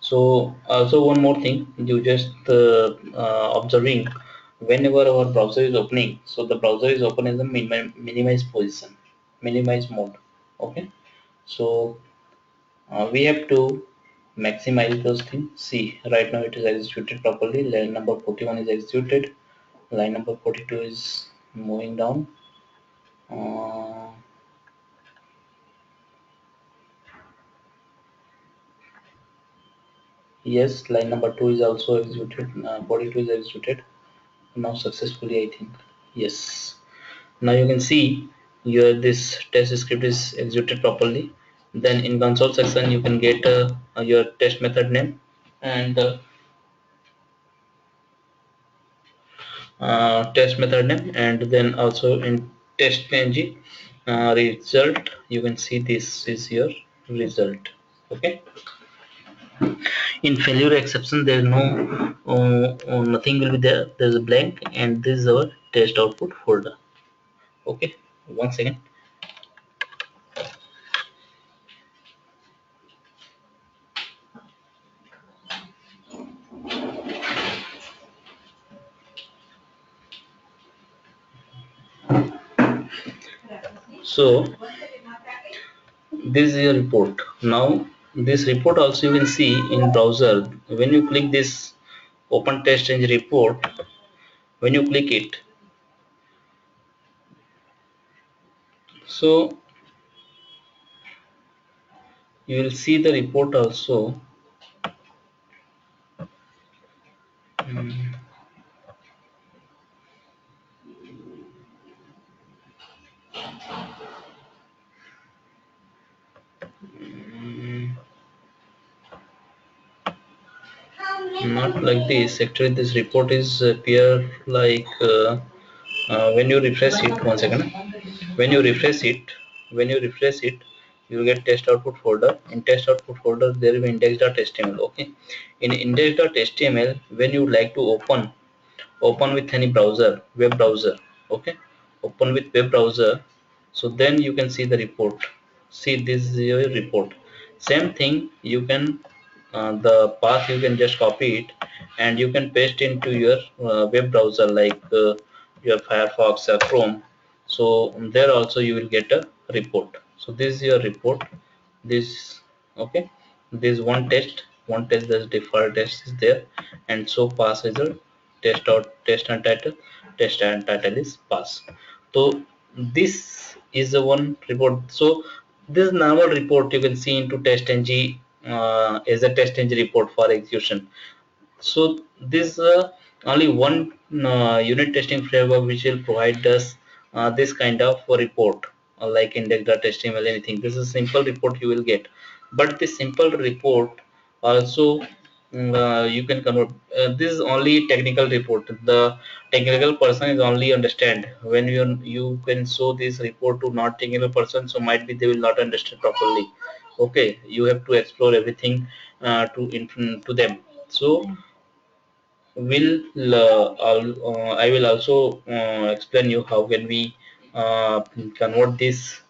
so also one more thing, you just observing whenever our browser is opening, so the browser is open in the minimize position, minimize mode. Okay, so we have to maximize those things. See, right now it is executed properly. Line number 41 is executed. Line number 42 is moving down. Uh, yes, line number 2 is also executed. 42 is executed now successfully, I think. Yes. Now you can see your this test script is executed properly. Then in console section you can get your test method name, and test method name, and then also in test png result you can see this is your result. Okay, in failure exception there is no nothing will be there, there's a blank, and this is our test output folder. Okay, One second. So this is your report. Now this report also you can see in browser. When you click this open test engine report, when you click it, so you will see the report also. Mm, mm, Not like this. Actually, this report is appear like when you refresh it. One second. When you refresh it, when you refresh it, you will get test output folder. In test output folder, there will be index.html. Okay. In index.html, when you like to open with any browser, web browser. Okay. Open with web browser. So then you can see the report. See, this is your report. Same thing, you can the path you can just copy it and you can paste into your web browser like your Firefox or Chrome. So there also you will get a report. So this is your report. This, okay, this one test, this default test is there, and so pass result, test and title is pass. So this is the one report. So this normal report you can see into test ng as a test ng report for execution. So this only one unit testing framework which will provide us this kind of report like index.html anything. This is a simple report you will get, but this simple report also you can convert. This is only technical report. The technical person is only understand when you can show this report to not technical person, so might be they will not understand properly. Okay, you have to explore everything to them. So I will also explain you how can we convert this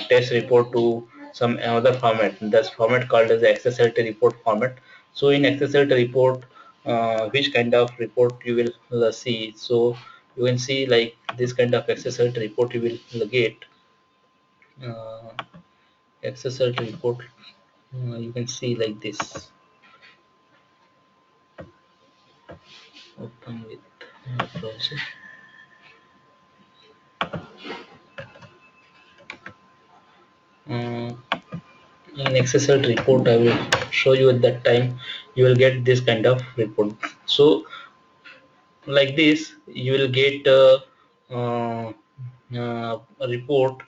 test report to some another format. This format called as the XSLT report format. So in XSLT report, which kind of report you will see. So you can see like this kind of XSLT report you will get. Uh, XSLT report you can see like this. Open with browser. Uh, in XSL report I will show you at that time. You will get this kind of report. So like this you will get a report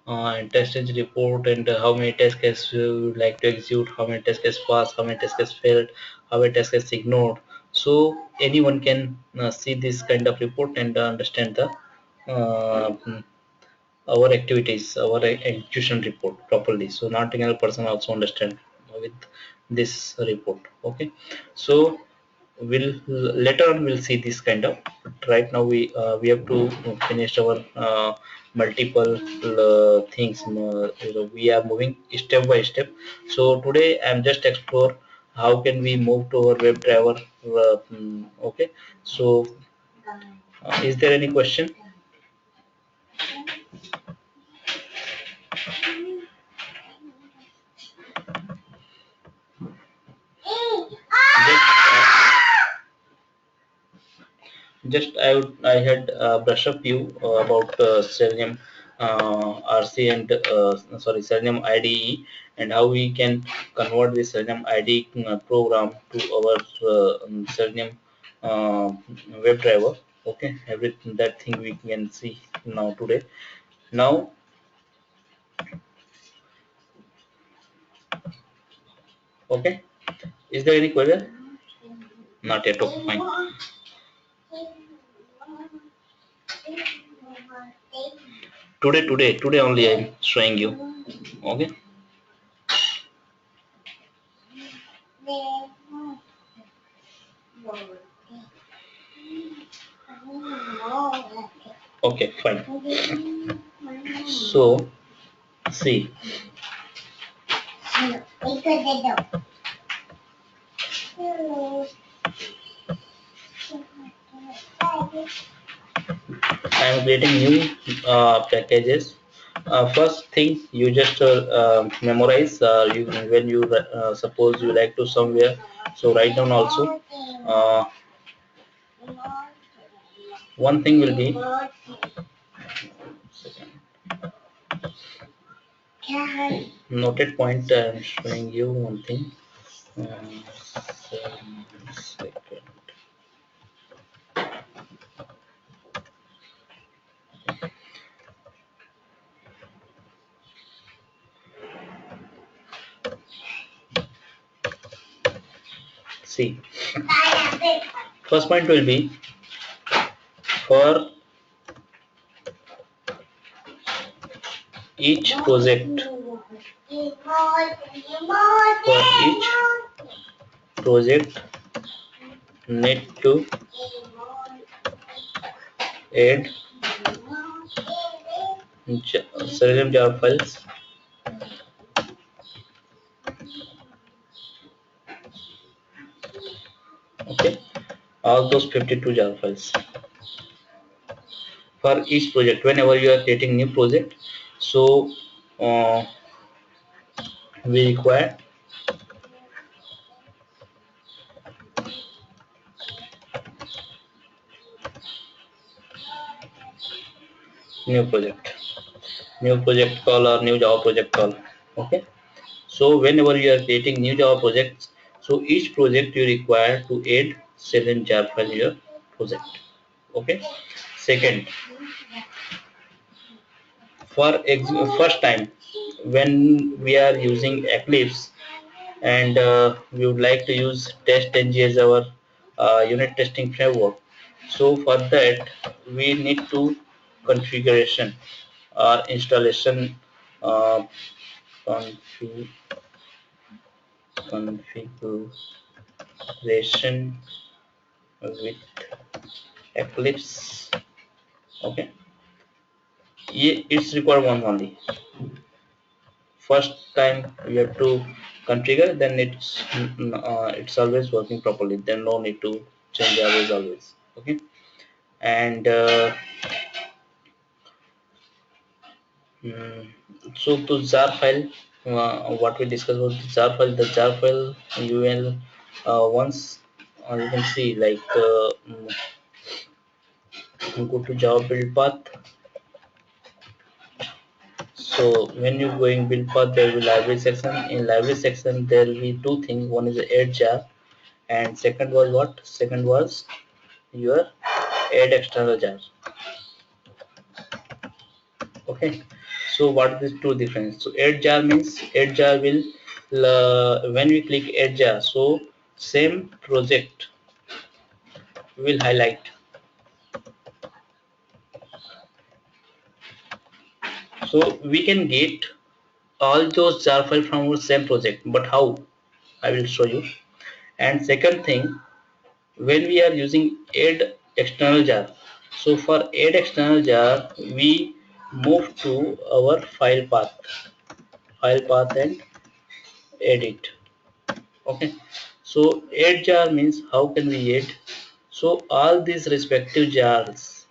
and test engine report, and how many test cases you would like to execute, how many test cases passed, how many test cases failed, how many test cases ignored. So anyone can see this kind of report and understand the uh, our activities, our execution report properly. So not technical person also understand with this report. Okay, so we'll later on we'll see this kind of. But right now we have to finish our multiple things. We are moving step by step. So today I'm just explore how can we move to our WebDriver. Okay, so is there any question? Just I had brushed up you about Selenium RC and sorry Selenium IDE, and how we can convert this Selenium IDE program to our Selenium uh, WebDriver. Okay, everything that thing we can see now today. Now, okay, is there any question? Not yet. Okay, fine. Today only I'm showing you. Okay. Okay, fine. So see, I am creating new packages. First thing you just memorize when you suppose you like to somewhere, so write down also. One thing will be noted point. I am showing you one thing. Second. See, first point will be for each project. For each project, need to add Selenium jar files. Okay, all those 52 jar files for each project. Whenever you are creating new project, so uh, we require new project, new project call or new Java project call. Okay, so whenever you are creating new Java projects, so each project you require to add Selenium jar file in your project. Okay, second, for first time when we are using Eclipse and we would like to use test ng as our unit testing framework, so for that we need to configuration or installation uh, config, configuration with Eclipse. Okay, it's required one only. First time you have to configure, then it's always working properly, then no need to change always. Okay, and mm, so to jar file, what we discussed about the jar file you will once you can see like go to Java build path. So when you going build path, there will be library section. In library section, there will be two things. One is add jar, and second was what? Second was your add external jar. Okay. So what is the two difference? So add jar means add jar will when we click add jar, so same project will highlight. So we can get all those jar file from our same project. But how? I will show you. And second thing, when we are using add external jar, so for add external jar we move to our file path and edit. Okay, so add jar means how can we add, so all these respective jars,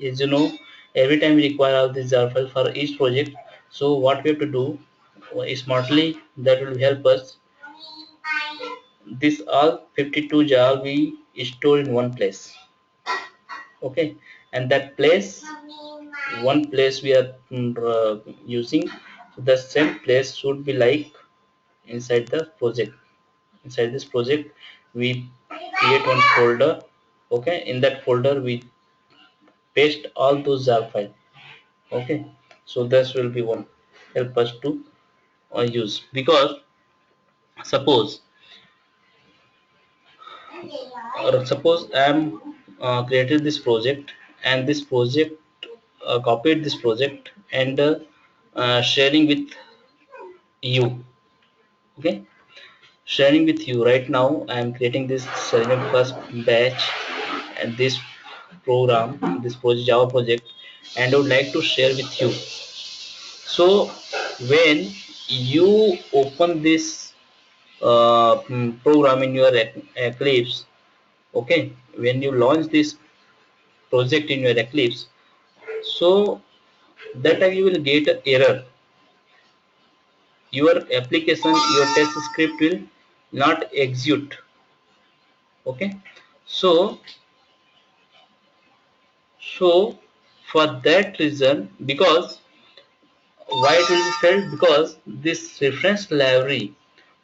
as you know, every time we require all these jar file for each project. So what we have to do smartly, that will help us, this all 52 jar we store in one place. Okay, and that place, one place we are using, so the same place should be like inside the project. Inside this project we create one folder. Okay, in that folder we paste all those jar file. Okay, so this will be one help us to use, because suppose suppose I am created this project, and this project copied this project and sharing with you. Okay, sharing with you right now. I am creating this Selenium first batch and this program, this project, Java project, and I would like to share with you. So when you open this program in your Eclipse, okay, when you launch this project in your Eclipse, so that time you will get an error. Your application, your test script will not execute. Okay, so so for that reason, because why it will be failed, because this reference library,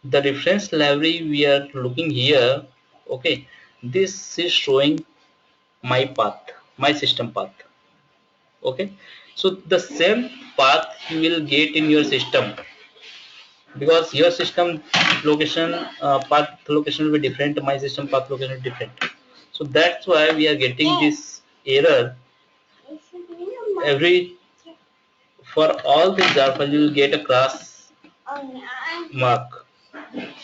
the reference library we are looking here, okay, this is showing my path, my system path. Okay, so the same path you will get in your system, because your system location path location will be different, my system path location is different. So that's why we are getting this error every, for all these jar files you will get a class mark,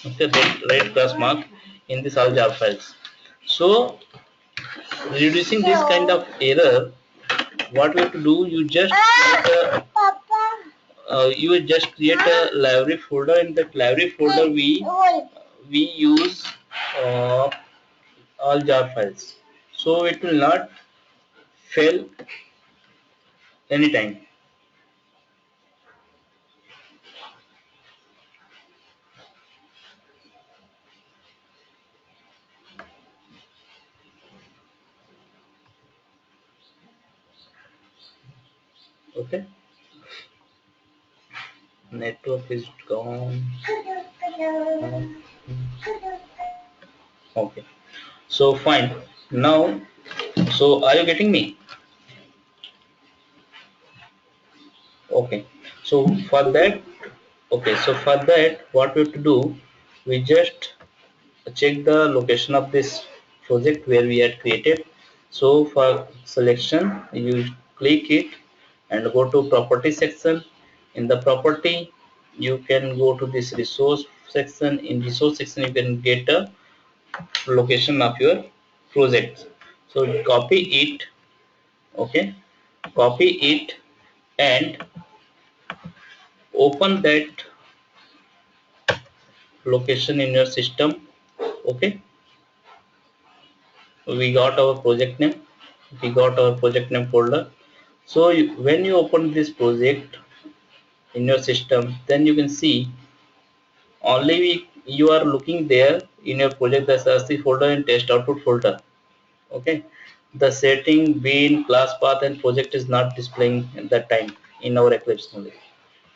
okay, red class mark in this all jar files. So reducing this kind of error, what we have to do, you will just create a library folder. In that library folder we use uh, all jar files, so it will not fail anytime. Okay, network is gone. Okay, so fine. Now, so are you getting me? Okay, so for that, okay, so for that, what we have to do, we just check the location of this project where we had created. So for selection, you click it and go to property section. In the property, you can go to this resource section. In resource section, you can get a location of your project. So copy it, okay, copy it and open that location in your system. Okay, we got our project name, we got our project name folder. So when you open this project in your system, then you can see only you are looking there in your project the SRC folder and test output folder. Okay, the setting, bin, class path and project is not displaying at that time in our Eclipse only.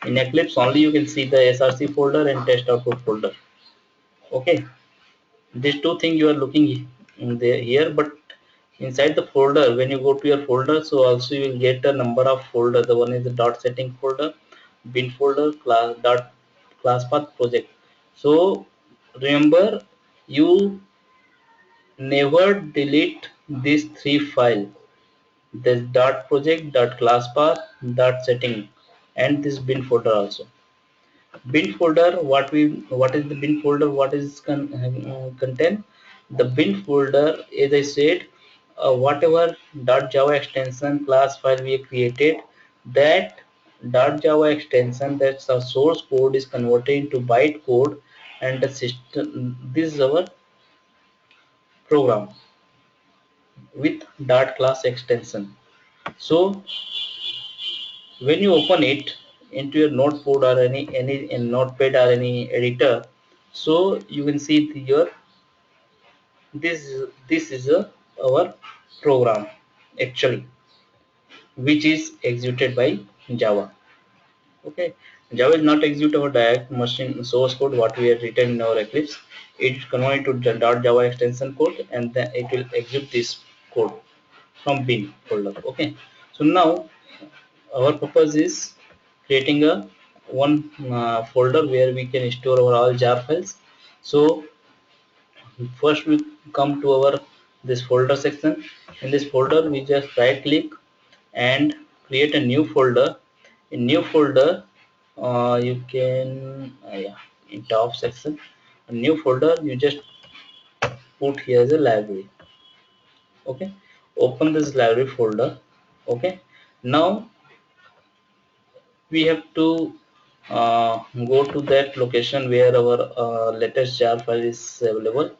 In Eclipse only you can see the SRC folder and test output folder. Okay, these two things you are looking in there here, but inside the folder, when you go to your folder, so also you will get a number of folder. The one is the dot setting folder, bin folder, class dot class path project. So remember, you never delete these three files, this dot project, dot class path, dot setting, and this bin folder also. Bin folder, what is the bin folder, what is contain, the bin folder, as I said, whatever .java extension class file we created, that .java extension, that's our source code, is converted into byte code, and the system, this is our program with dot class extension. So when you open it into your notepad or any in notepad or any editor, so you can see your this is our program actually, which is executed by Java. Okay, Java is not execute our direct machine source code what we have written in our Eclipse. It is converted to .java extension code and then it will execute this code from bin folder. Okay, so now our purpose is creating a one folder where we can store our all jar files. So first we come to our this folder section. In this folder we just right click and create a new folder. In new folder, you can yeah, in top section, a new folder you just put here as a library. Okay, open this library folder. Okay, Now we have to go to that location where our latest jar file is available.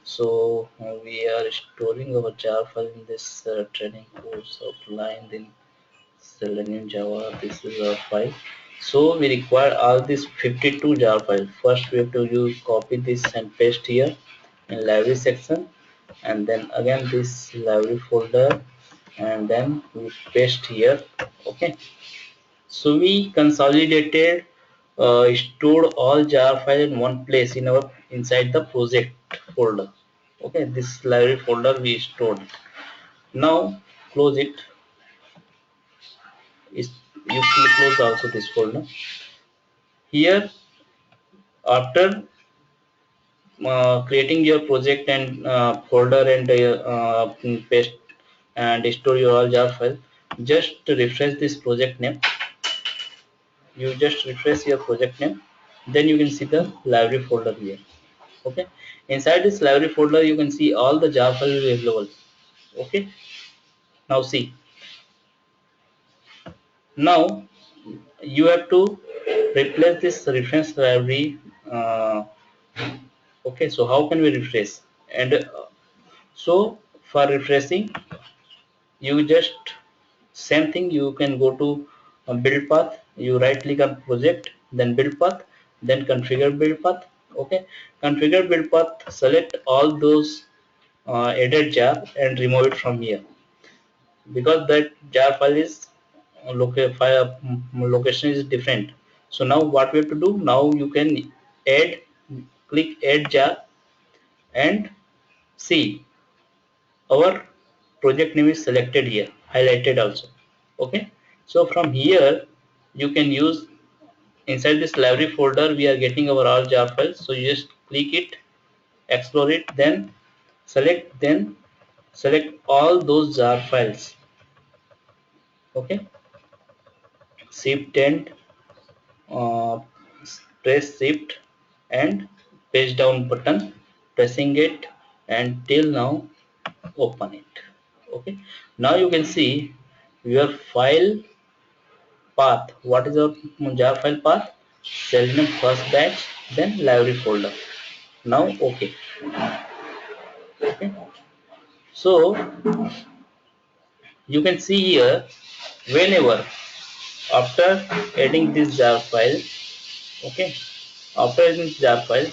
So we are storing our jar file in this training course outlined in Selenium Java. This is our file. So we require all these 52 jar files. First we have to use copy this and paste here in library section, and then again this library folder, and then we paste here. Okay, so we consolidated, stored all jar file in one place in our inside the project folder. Okay, this library folder we stored. Now close it. Is you close also this folder. Here, after creating your project and folder and paste and store your all jar file, just refresh this project name. You just refresh your project name, then you can see the library folder here. Okay, inside this library folder you can see all the jar files available. Okay, now see, now you have to replace this reference library. Okay, so how can we refresh? And so for refreshing, you just same thing, you can go to build path, you right click on project, then build path, then configure build path. Okay, configure build path, select all those added jar and remove it from here, because that jar file is location is different. So now what we have to do, now you can add, click add jar, and see our project name is selected here, highlighted also. Okay, so from here you can use, inside this library folder we are getting our all jar files, so you just click it, explore it, then select all those jar files. Okay, shift and uh, press shift and page down button, pressing it until now, open it. Okay, now you can see your file path. What is our jar file path? Selenium first batch, then library folder. Now okay. Okay, so you can see here, whenever after adding this jar file. Okay, after adding this jar file,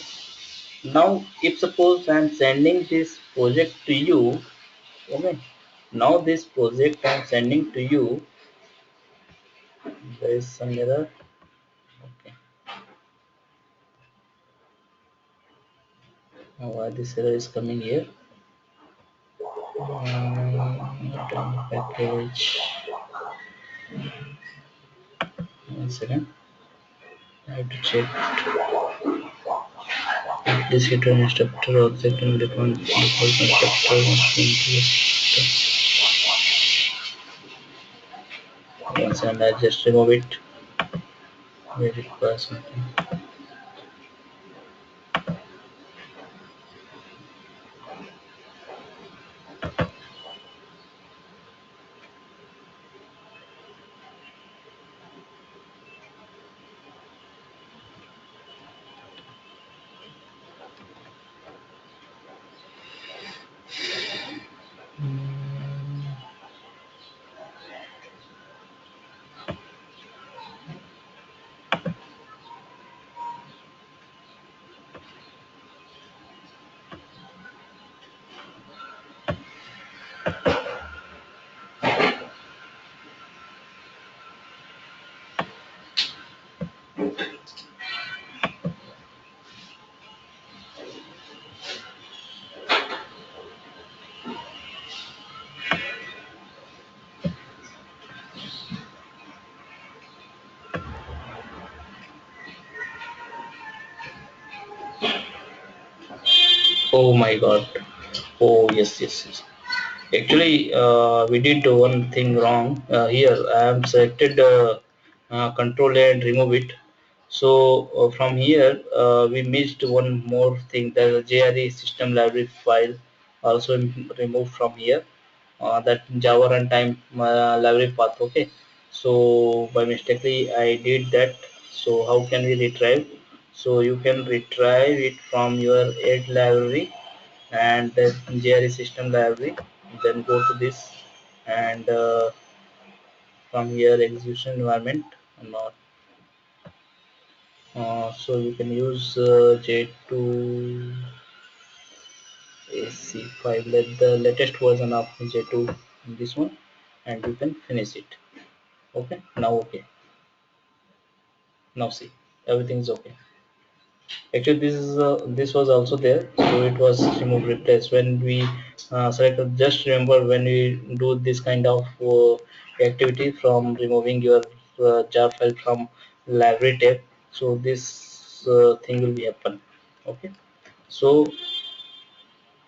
now if suppose I am sending this project to you. Okay, now this project I am sending to you, there is some error. Okay, now why this error is coming here? Package. One second, I have to check. This return instructor object and default constructor must be into. Once, and I just remove it. We require something. Oh my god. Oh yes, yes, yes. Actually, we did one thing wrong. Here I am selected control A and remove it. So from here we missed one more thing, the JRE system library file also removed from here. that Java runtime library path. Okay, so by mistakenly I did that. So how can we retrieve? So you can retrieve it from your aid library and the JRE system library, then go to this and from here execution environment, not so you can use J2 AC5, let the latest version of J2 in this one, and you can finish it. Okay, now okay, now see, everything is okay. Actually this was also there, so it was removed replaced when we selected. Just remember, when we do this kind of activity from removing your jar file from library tab, so this thing will be happen. Okay, so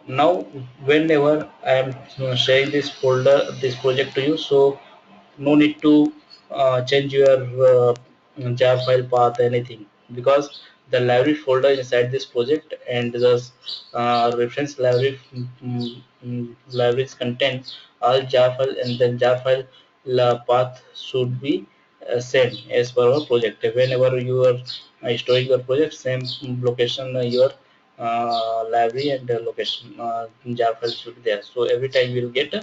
now whenever I am sharing this folder, this project to you, so no need to change your jar file path anything, because the library folder inside this project and the reference library libraries contain all jar file, and then jar file path should be same as per our project. Whenever you are storing your project, same location your library and location jar file should be there, so every time you will get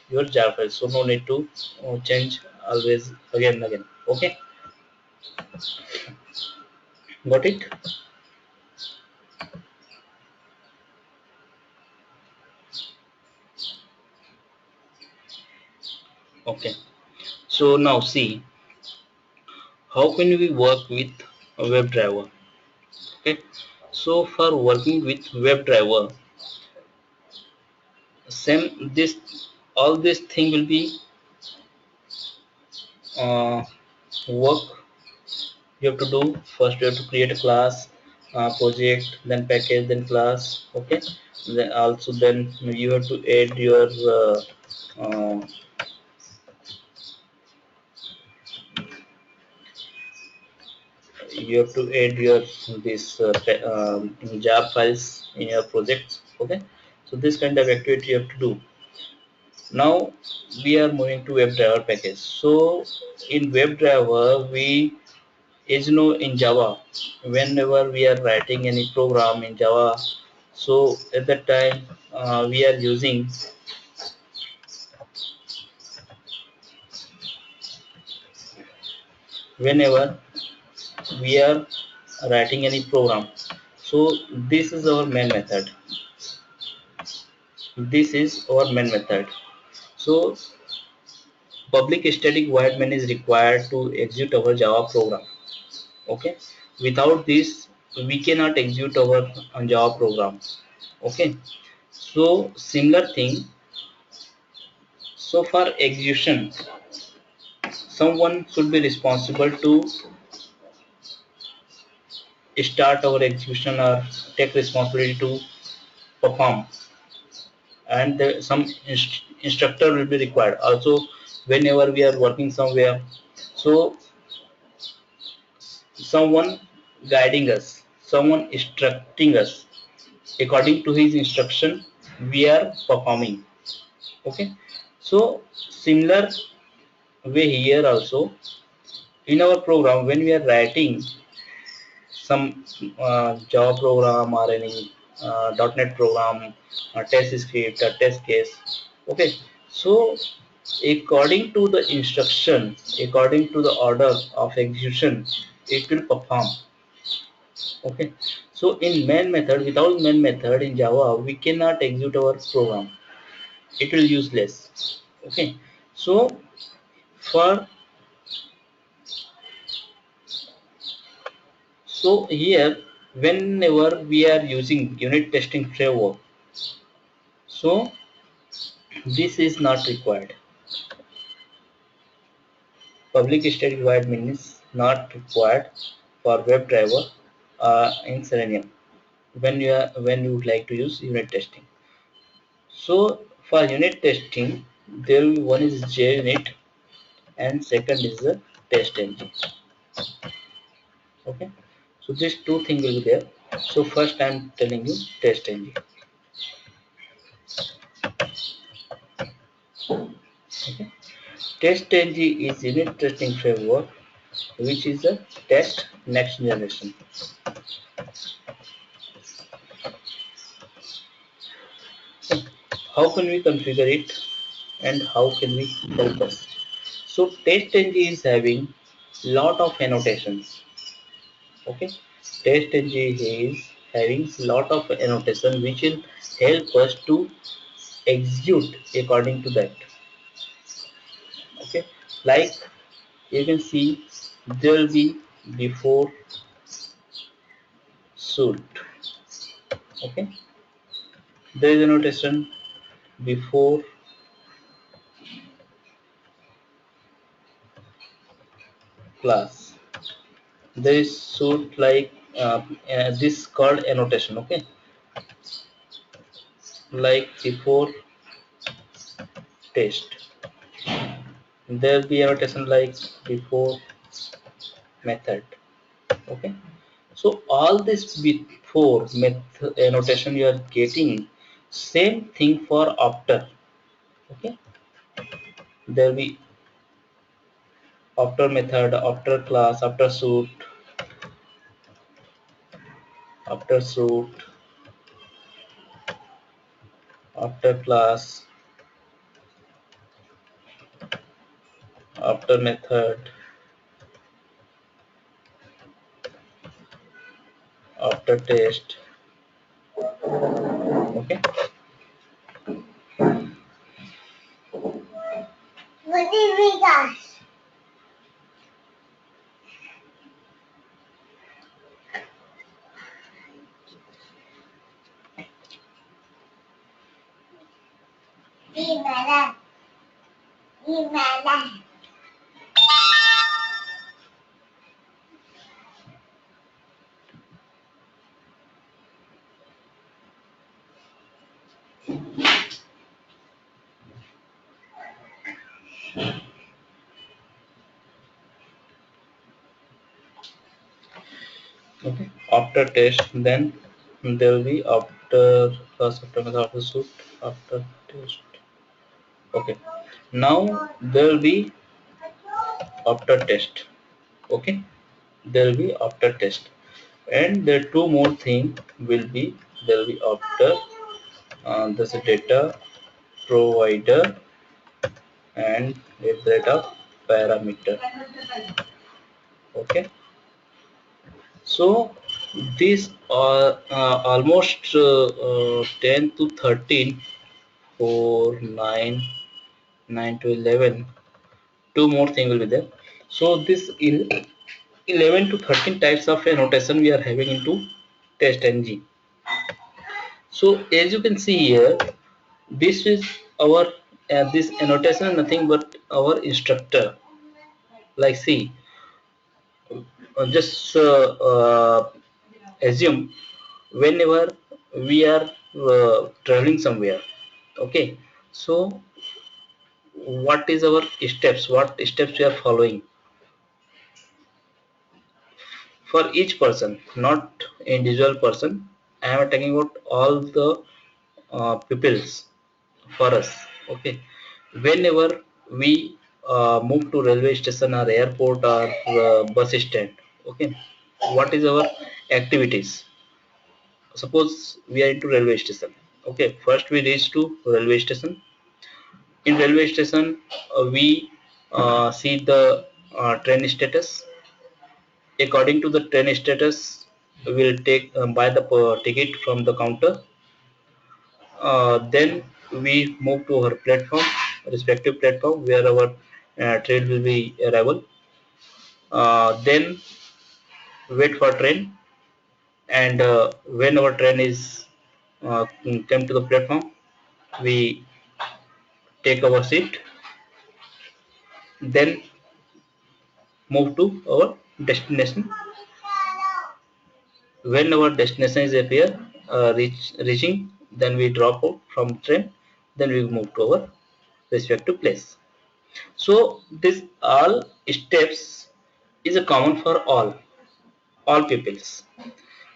your jar file, so no need to change always again and again. Okay, got it? Okay, so now see, how can we work with a WebDriver? Okay, so for working with WebDriver, same this, all this thing will be uh, work you have to do. First you have to create a class, project, then package, then class. Okay, then also then you have to add your uh, you have to add your this jar files in your project. Okay, so this kind of activity you have to do. Now we are moving to WebDriver package. So in WebDriver, we, as you know, in Java, whenever we are writing any program in Java, so at that time we are using, whenever we are writing any program, so this is our main method. This is our main method. So public static void main is required to execute our Java program. Okay, without this we cannot execute our Java program. Okay, so similar thing. So for execution, someone should be responsible to start our execution or take responsibility to perform, and some instructor will be required also whenever we are working somewhere. So someone guiding us, someone instructing us, according to his instruction we are performing. Okay, so similar way here also, in our program when we are writing some Java program or any .NET program, test script, a test case. Okay, so according to the instruction, according to the order of execution, it will perform. Okay, so in main method, without main method in Java, we cannot execute our program. It will useless. Okay, so for so here, whenever we are using unit testing framework, so this is not required. Public static void main is not required for WebDriver in Selenium when you would like to use unit testing. So for unit testing, there will be one is JUnit and second is the test engine. Okay, so these two things will be there. So first I am telling you test engine. TestNG is unit testing framework which is a test next generation. How can we configure it and how can we help us? So TestNG is having lot of annotations. Okay, TestNG is having lot of annotation which will help us to execute according to that. Okay, like you can see there will be before suit. Okay, there is a notation before class. There is suit like this called annotation. Okay, like before test. There will be annotation like before method. Okay, so all this before method annotation you are getting same thing for after. Okay, there will be after method, after class, after suit, after class, after method, after test. Okay, what did we got? Gimana? Gimana? Okay, after test, then there will be after class, after method, after suit, after test. Okay, now there will be after test. Okay, there will be after test, and the two more thing will be there will be after this data provider and a data parameter. Okay, so these are almost 10 to 13 4 9 9 to 11. Two more thing will be there. So this 11 to 13 types of annotation we are having into test ng. So as you can see here, this is our this annotation is nothing but our instructor. Like see, just assume whenever we are traveling somewhere. Okay, so what is our steps? What steps we are following for each person, not individual person. I am talking about all the pupils for us. Okay, whenever we move to railway station or airport or bus stand. Okay, what is our activities? Suppose we are into railway station. Okay, first we reach to railway station. In railway station, we see the train status. According to the train status, we will take buy the ticket from the counter. Then we move to our platform, respective platform where our train will be arrival. Then wait for train, and when our train is come to the platform, we take our seat. Then move to our destination. When our destination is appear, reaching, then we drop out from train. Then we move to our respective place. So this all steps is a common for all peoples.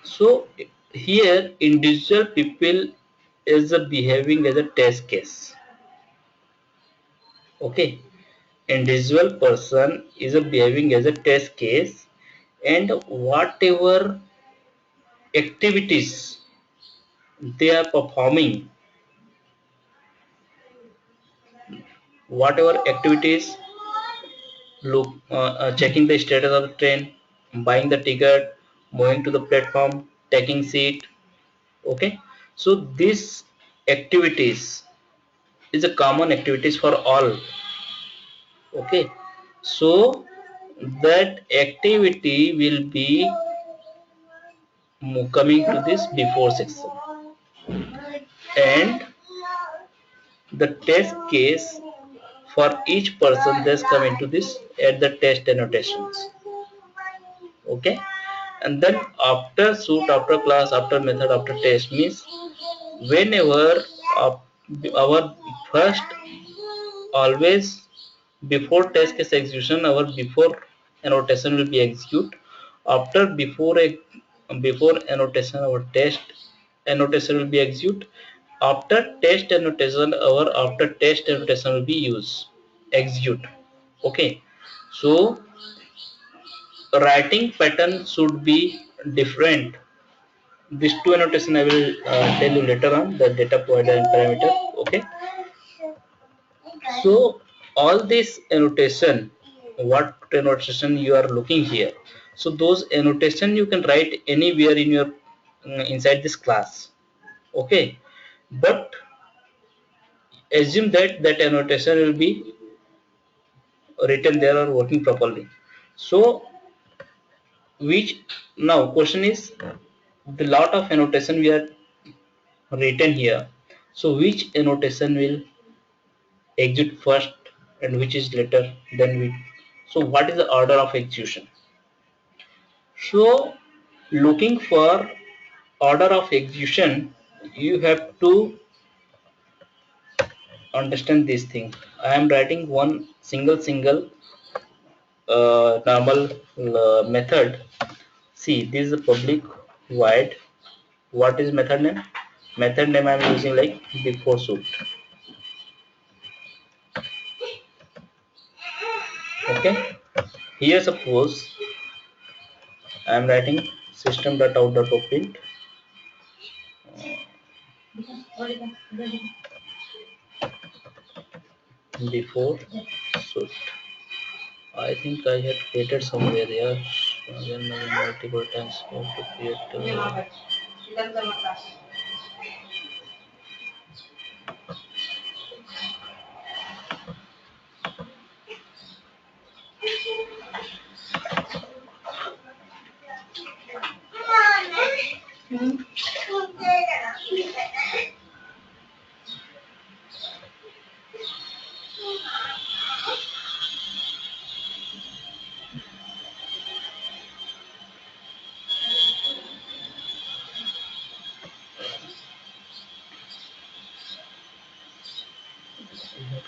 So here individual people is behaving as a test case. Okay, individual person is behaving as a test case, and whatever activities they are performing, whatever activities, look, checking the status of the train, buying the ticket, moving to the platform, taking seat. Okay, so these activities is a common activities for all. Okay, so that activity will be coming to this before section, and the test case for each person that's come into this at the test annotations. Okay, and then after suit, after class, after method, after test means whenever uh, our first, always before test case execution, our before annotation will be execute. After before annotation, our test annotation will be execute. After test annotation, our after test annotation will be used execute. Okay, so writing pattern should be different. These two annotation I will tell you later on, the data provider and parameter. Okay, so all this annotation, what annotation you are looking here, so those annotation you can write anywhere in your inside this class. Okay, but assume that that annotation will be written there or working properly. So which, now question is, the lot of annotation we are written here, so which annotation will execute first and which is later, then we, so what is the order of execution? So looking for order of execution, you have to understand this thing. I am writing one single normal method. See, this is a public void. What is method name? Method name I am using like before suit. Okay. Here suppose I am writing system.out.print before suit. I think I had created somewhere there. Again, multiple times we have to create.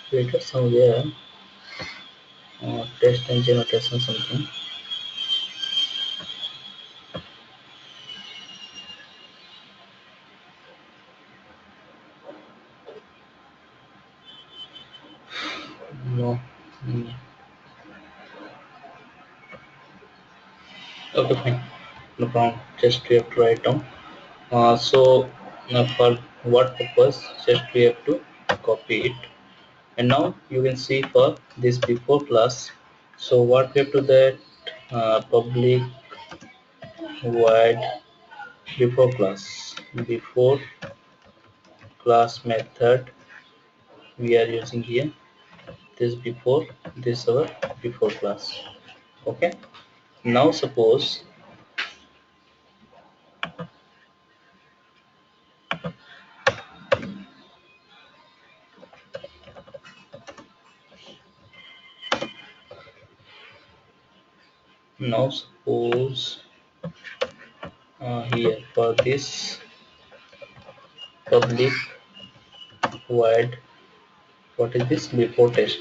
Created somewhere test engine notation something. No. Mm. Okay, fine. No problem. Just we have to write down. So for what purpose? Just we have to copy it. And now you can see for this before class. So what we have to that public void before class method we are using here. This before, this our before class. Okay. Now suppose here for this public void, what is this before test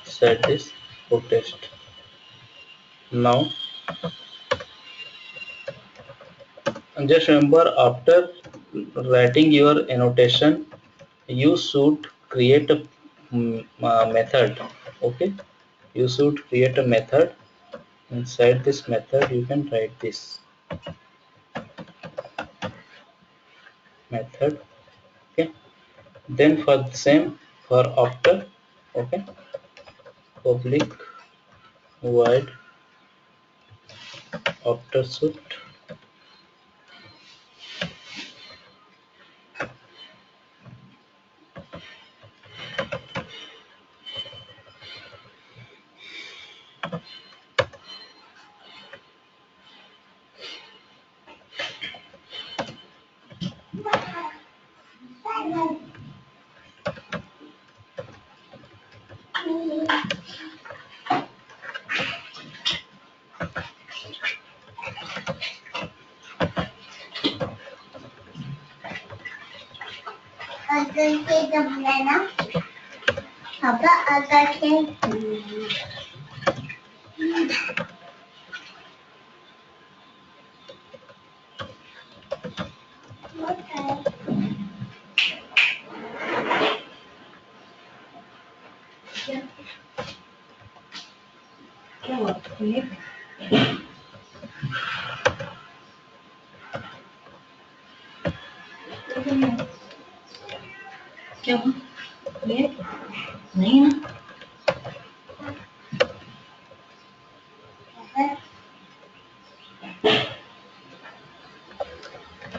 set this for test. Now And just remember, after writing your annotation, you should create a method. Okay, you should create a method. Inside this method you can write this method. Okay, then for the same, for after, okay, public void after should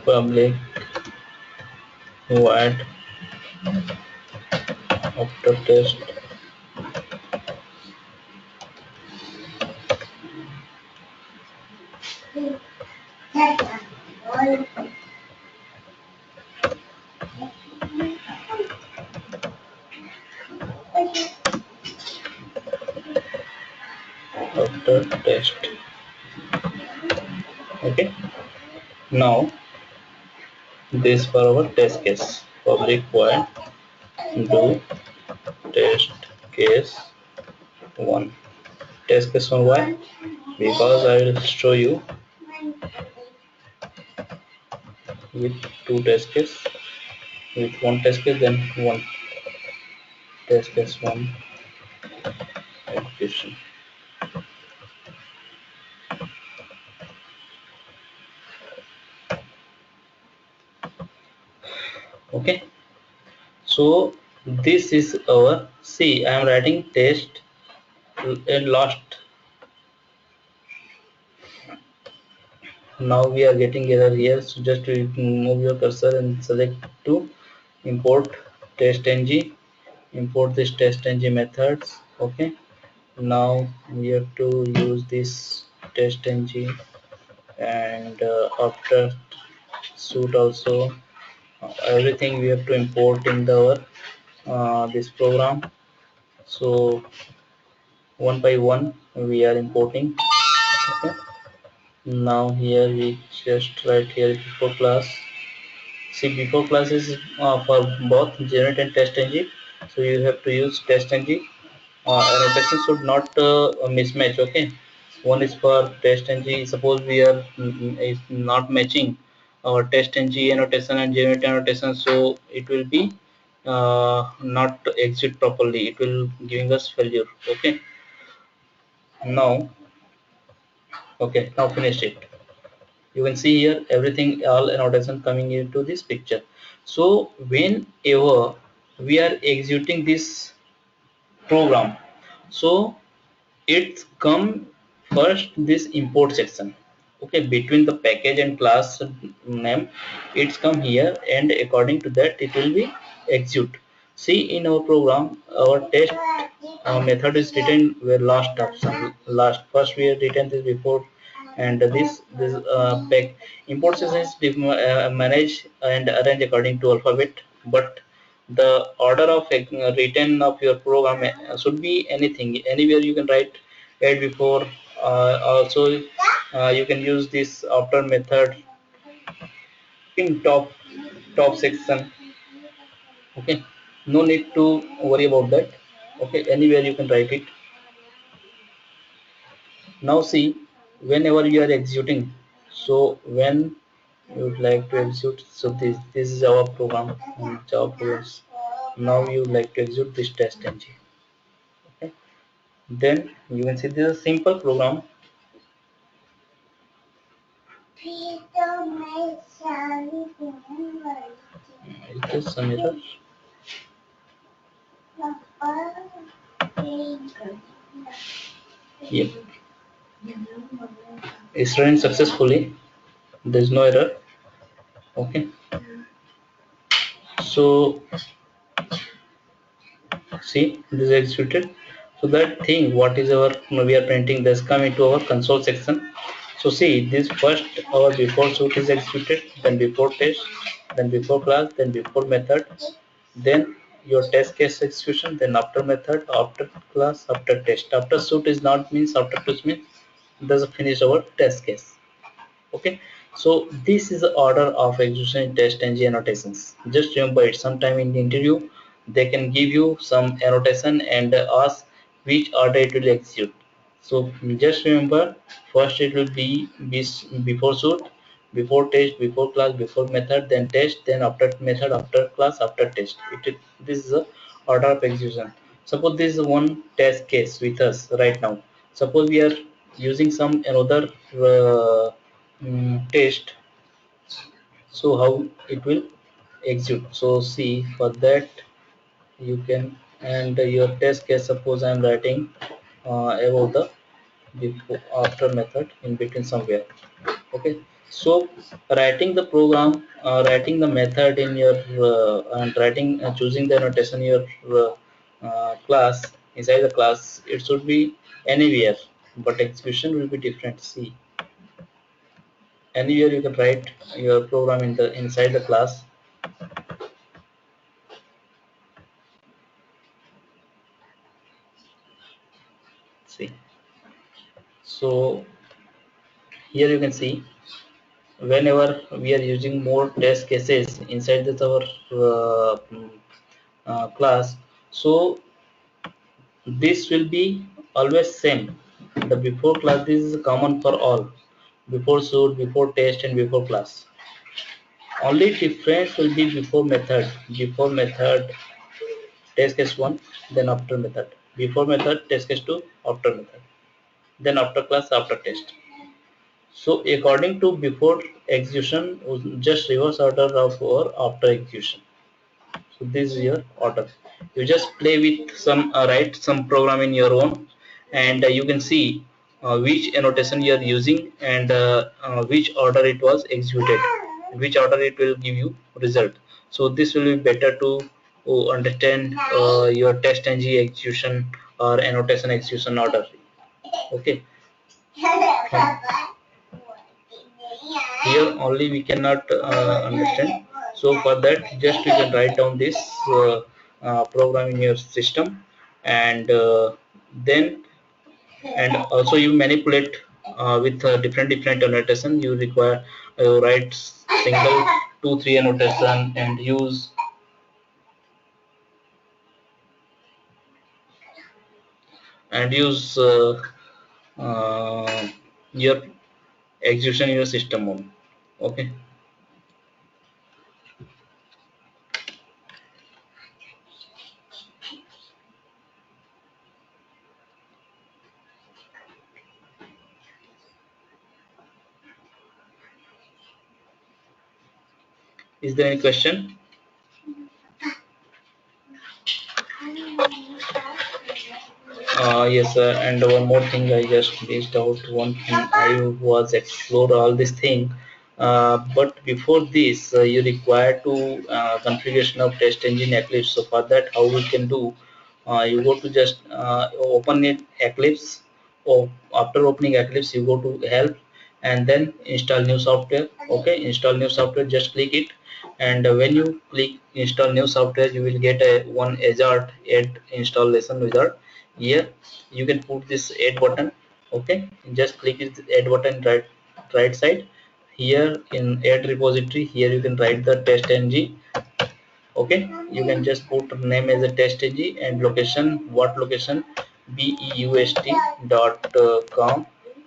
public void after test after test. Okay, now this for our test case, public void do test case 1. Test case 1, why? Because I will show you with two test case, with one test case, then one test case 1 execution. Okay, so this is our, see, I am writing test in last. Now we are getting error here, so just move your cursor and select to import test ng, import this test ng methods. Okay, now we have to use this test ng, and after suit also, everything we have to import in the this program. So one by one we are importing. Okay, now here we just write here before class. See, before class is for both generate and test ng, so you have to use test ng. Annotation should not mismatch. Okay, one is for test ng, suppose we are is not matching our test ng annotation and generate annotation, so it will be not exit properly, it will giving us failure. Okay, now, okay, now finished it. You can see here everything, all annotation coming into this picture. So whenever we are executing this program, so it's come first this import section. Okay, between the package and class name, it's come here, and according to that it will be execute. See, in our program, our test method is written where last option, last, first we have written this before, and this pack import section is manage and arrange according to alphabet, but the order of written of your program should be anything, anywhere you can write add before. Also you can use this after method in top section. Okay, no need to worry about that. Okay, anywhere you can write it. Now see, whenever you are executing, so when you would like to execute. So this is our program on Java programs. Now you would like to execute this test engine. Okay. Then you can see this is a simple program. Is this some error? Yep. It's running successfully. There's no error. Okay. So see, this is executed. So that thing, what is our we are printing, this come into our console section. So see, this first our before suit is executed, then before test, then before class, then before method, then your test case execution, then after method, after class, after test. After suit is not means after push means does finish our test case. Okay, so this is the order of execution in test ng annotations. Just remember it. Sometime in the interview they can give you some annotation and ask which order it will execute. So just remember, first it will be before suit, before test, before class, before method, then test, then after method, after class, after test. This is the order of execution. Suppose this is one test case with us right now. Suppose we are using some another test. So how it will execute? So see, for that you can, and your test case, suppose I am writing about the before after method in between somewhere. Okay, so writing the program, writing the method in your and writing choosing the annotation in your class, inside the class it should be anywhere, but execution will be different. See, anywhere you can write your program in the inside the class. See, so here you can see, whenever we are using more test cases inside this our class, so this will be always same. The before class, this is common for all, before suit, before test, and before class. Only difference will be before method test case 1, then after method, before method test case 2, after method, then after class, after test. So according to before execution, just reverse order of or after execution. So this is your order. You just play with some write some program in your own, and you can see which annotation you are using, and which order it was executed, which order it will give you result. So this will be better to understand your test ng execution or annotation execution order. Okay. Here only we cannot understand. So for that, just you can write down this program in your system, and then, and also you manipulate with different annotation. You require write single 2 3 annotation, and use uh, your execution in your system mode. Okay. Is there any question? Yes, and one more thing I just missed out. One thing I was explore all this thing, but before this, you require to configuration of test engine Eclipse. So for that, how we can do? You go to just open it Eclipse. Or after opening Eclipse, you go to help and then install new software. Okay, install new software. Just click it, and when you click install new software, you will get a one wizard add installation wizard. Here you can put this add button. Okay, just click this add button right side. Here in add repository, here you can write the test ng. Okay, you can just put name as a test ng and location, what location, beust.com,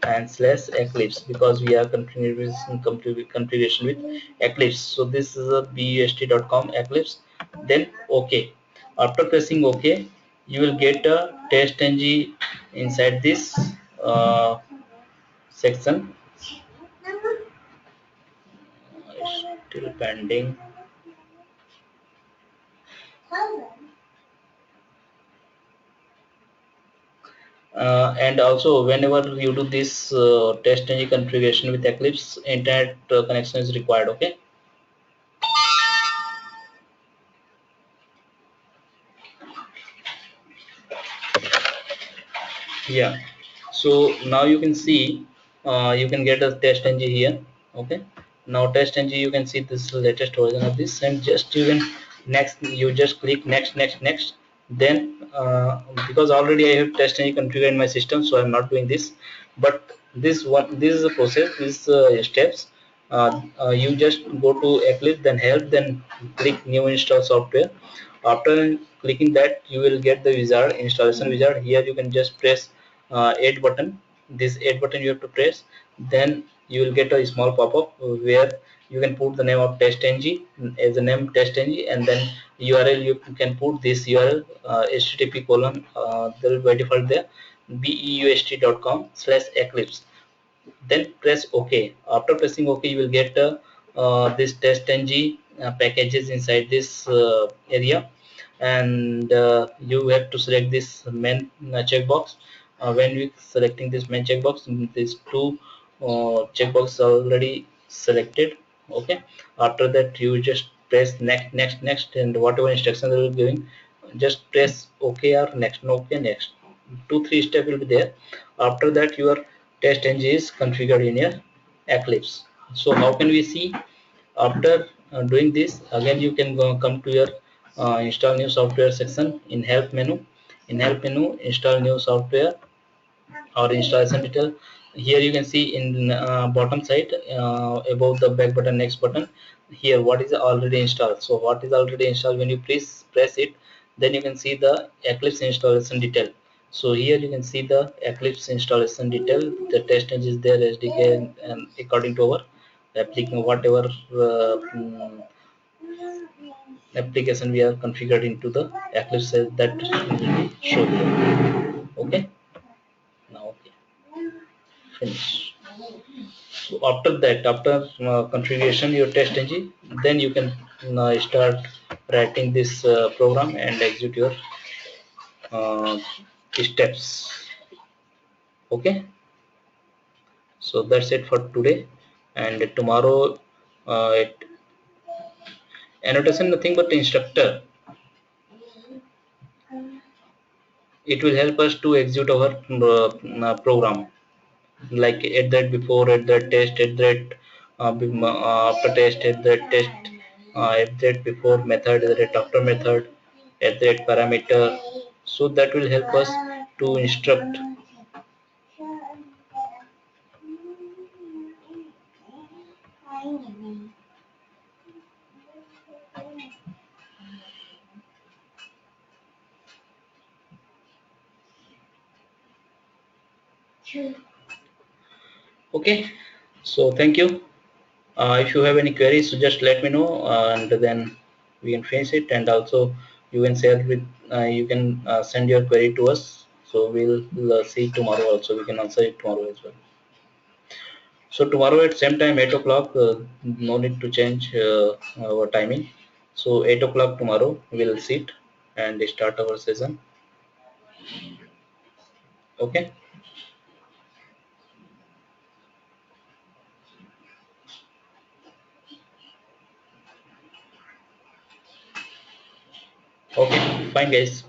and slash eclipse, because we are configuration with eclipse. So this is a bust.com eclipse, then OK. After pressing OK, you will get a test ng inside this section. Still pending. And also, whenever you do this test ng configuration with eclipse, internet connection is required. Okay. Yeah, so now you can see, you can get a test ng here. Okay, now test ng, you can see this latest version of this, and just you can next, you just click next, next, next. Then because already I have test ng configured in my system, so I'm not doing this. But this is a process, this steps. You just go to eclipse, then help, then click new install software. After clicking that, you will get the wizard, installation wizard. Here you can just press add button. This add button you have to press, then you will get a small pop-up where you can put the name of test ng as the name test ng, and then URL you can put this URL, http colon, there will be by default there, beust.com/eclipse. Then press OK. After pressing OK, you will get this test ng packages inside this area, and you have to select this main checkbox. When we selecting this main checkbox, these two checkboxes are already selected. Okay, after that you just press next, next, next, and whatever instructions they will giving, just press OK or next, no, OK, next. 2 3 steps will be there. After that, your test engine is configured in your eclipse. So how can we see? After doing this, again you can come to your install new software section. In help menu, install new software or installation detail. Here you can see in bottom side, above the back button, next button, here what is already installed. So what is already installed, when you press it, then you can see the eclipse installation detail. So here you can see the eclipse installation detail, the test engine is there, SDK, and according to our application, whatever application we have configured into the eclipse, that will be shown here. Okay, now okay, finish. So after that, after configuration your test engine, then you can start writing this program and execute your uh, steps. Okay, so that's it for today, and tomorrow annotation nothing but instructor. It will help us to execute our program, like at that before, at that test, at that after test, at that test, at that before method, at that after method, at that parameter. So that will help us to instruct. Okay, so thank you. If you have any queries, so just let me know, and then we can finish it. And also you can share with, you can send your query to us, so we'll see tomorrow also, we can answer it tomorrow as well. So tomorrow at same time, 8 o'clock, no need to change our timing. So 8 o'clock tomorrow we'll sit and start our session. Okay, okay, fine guys.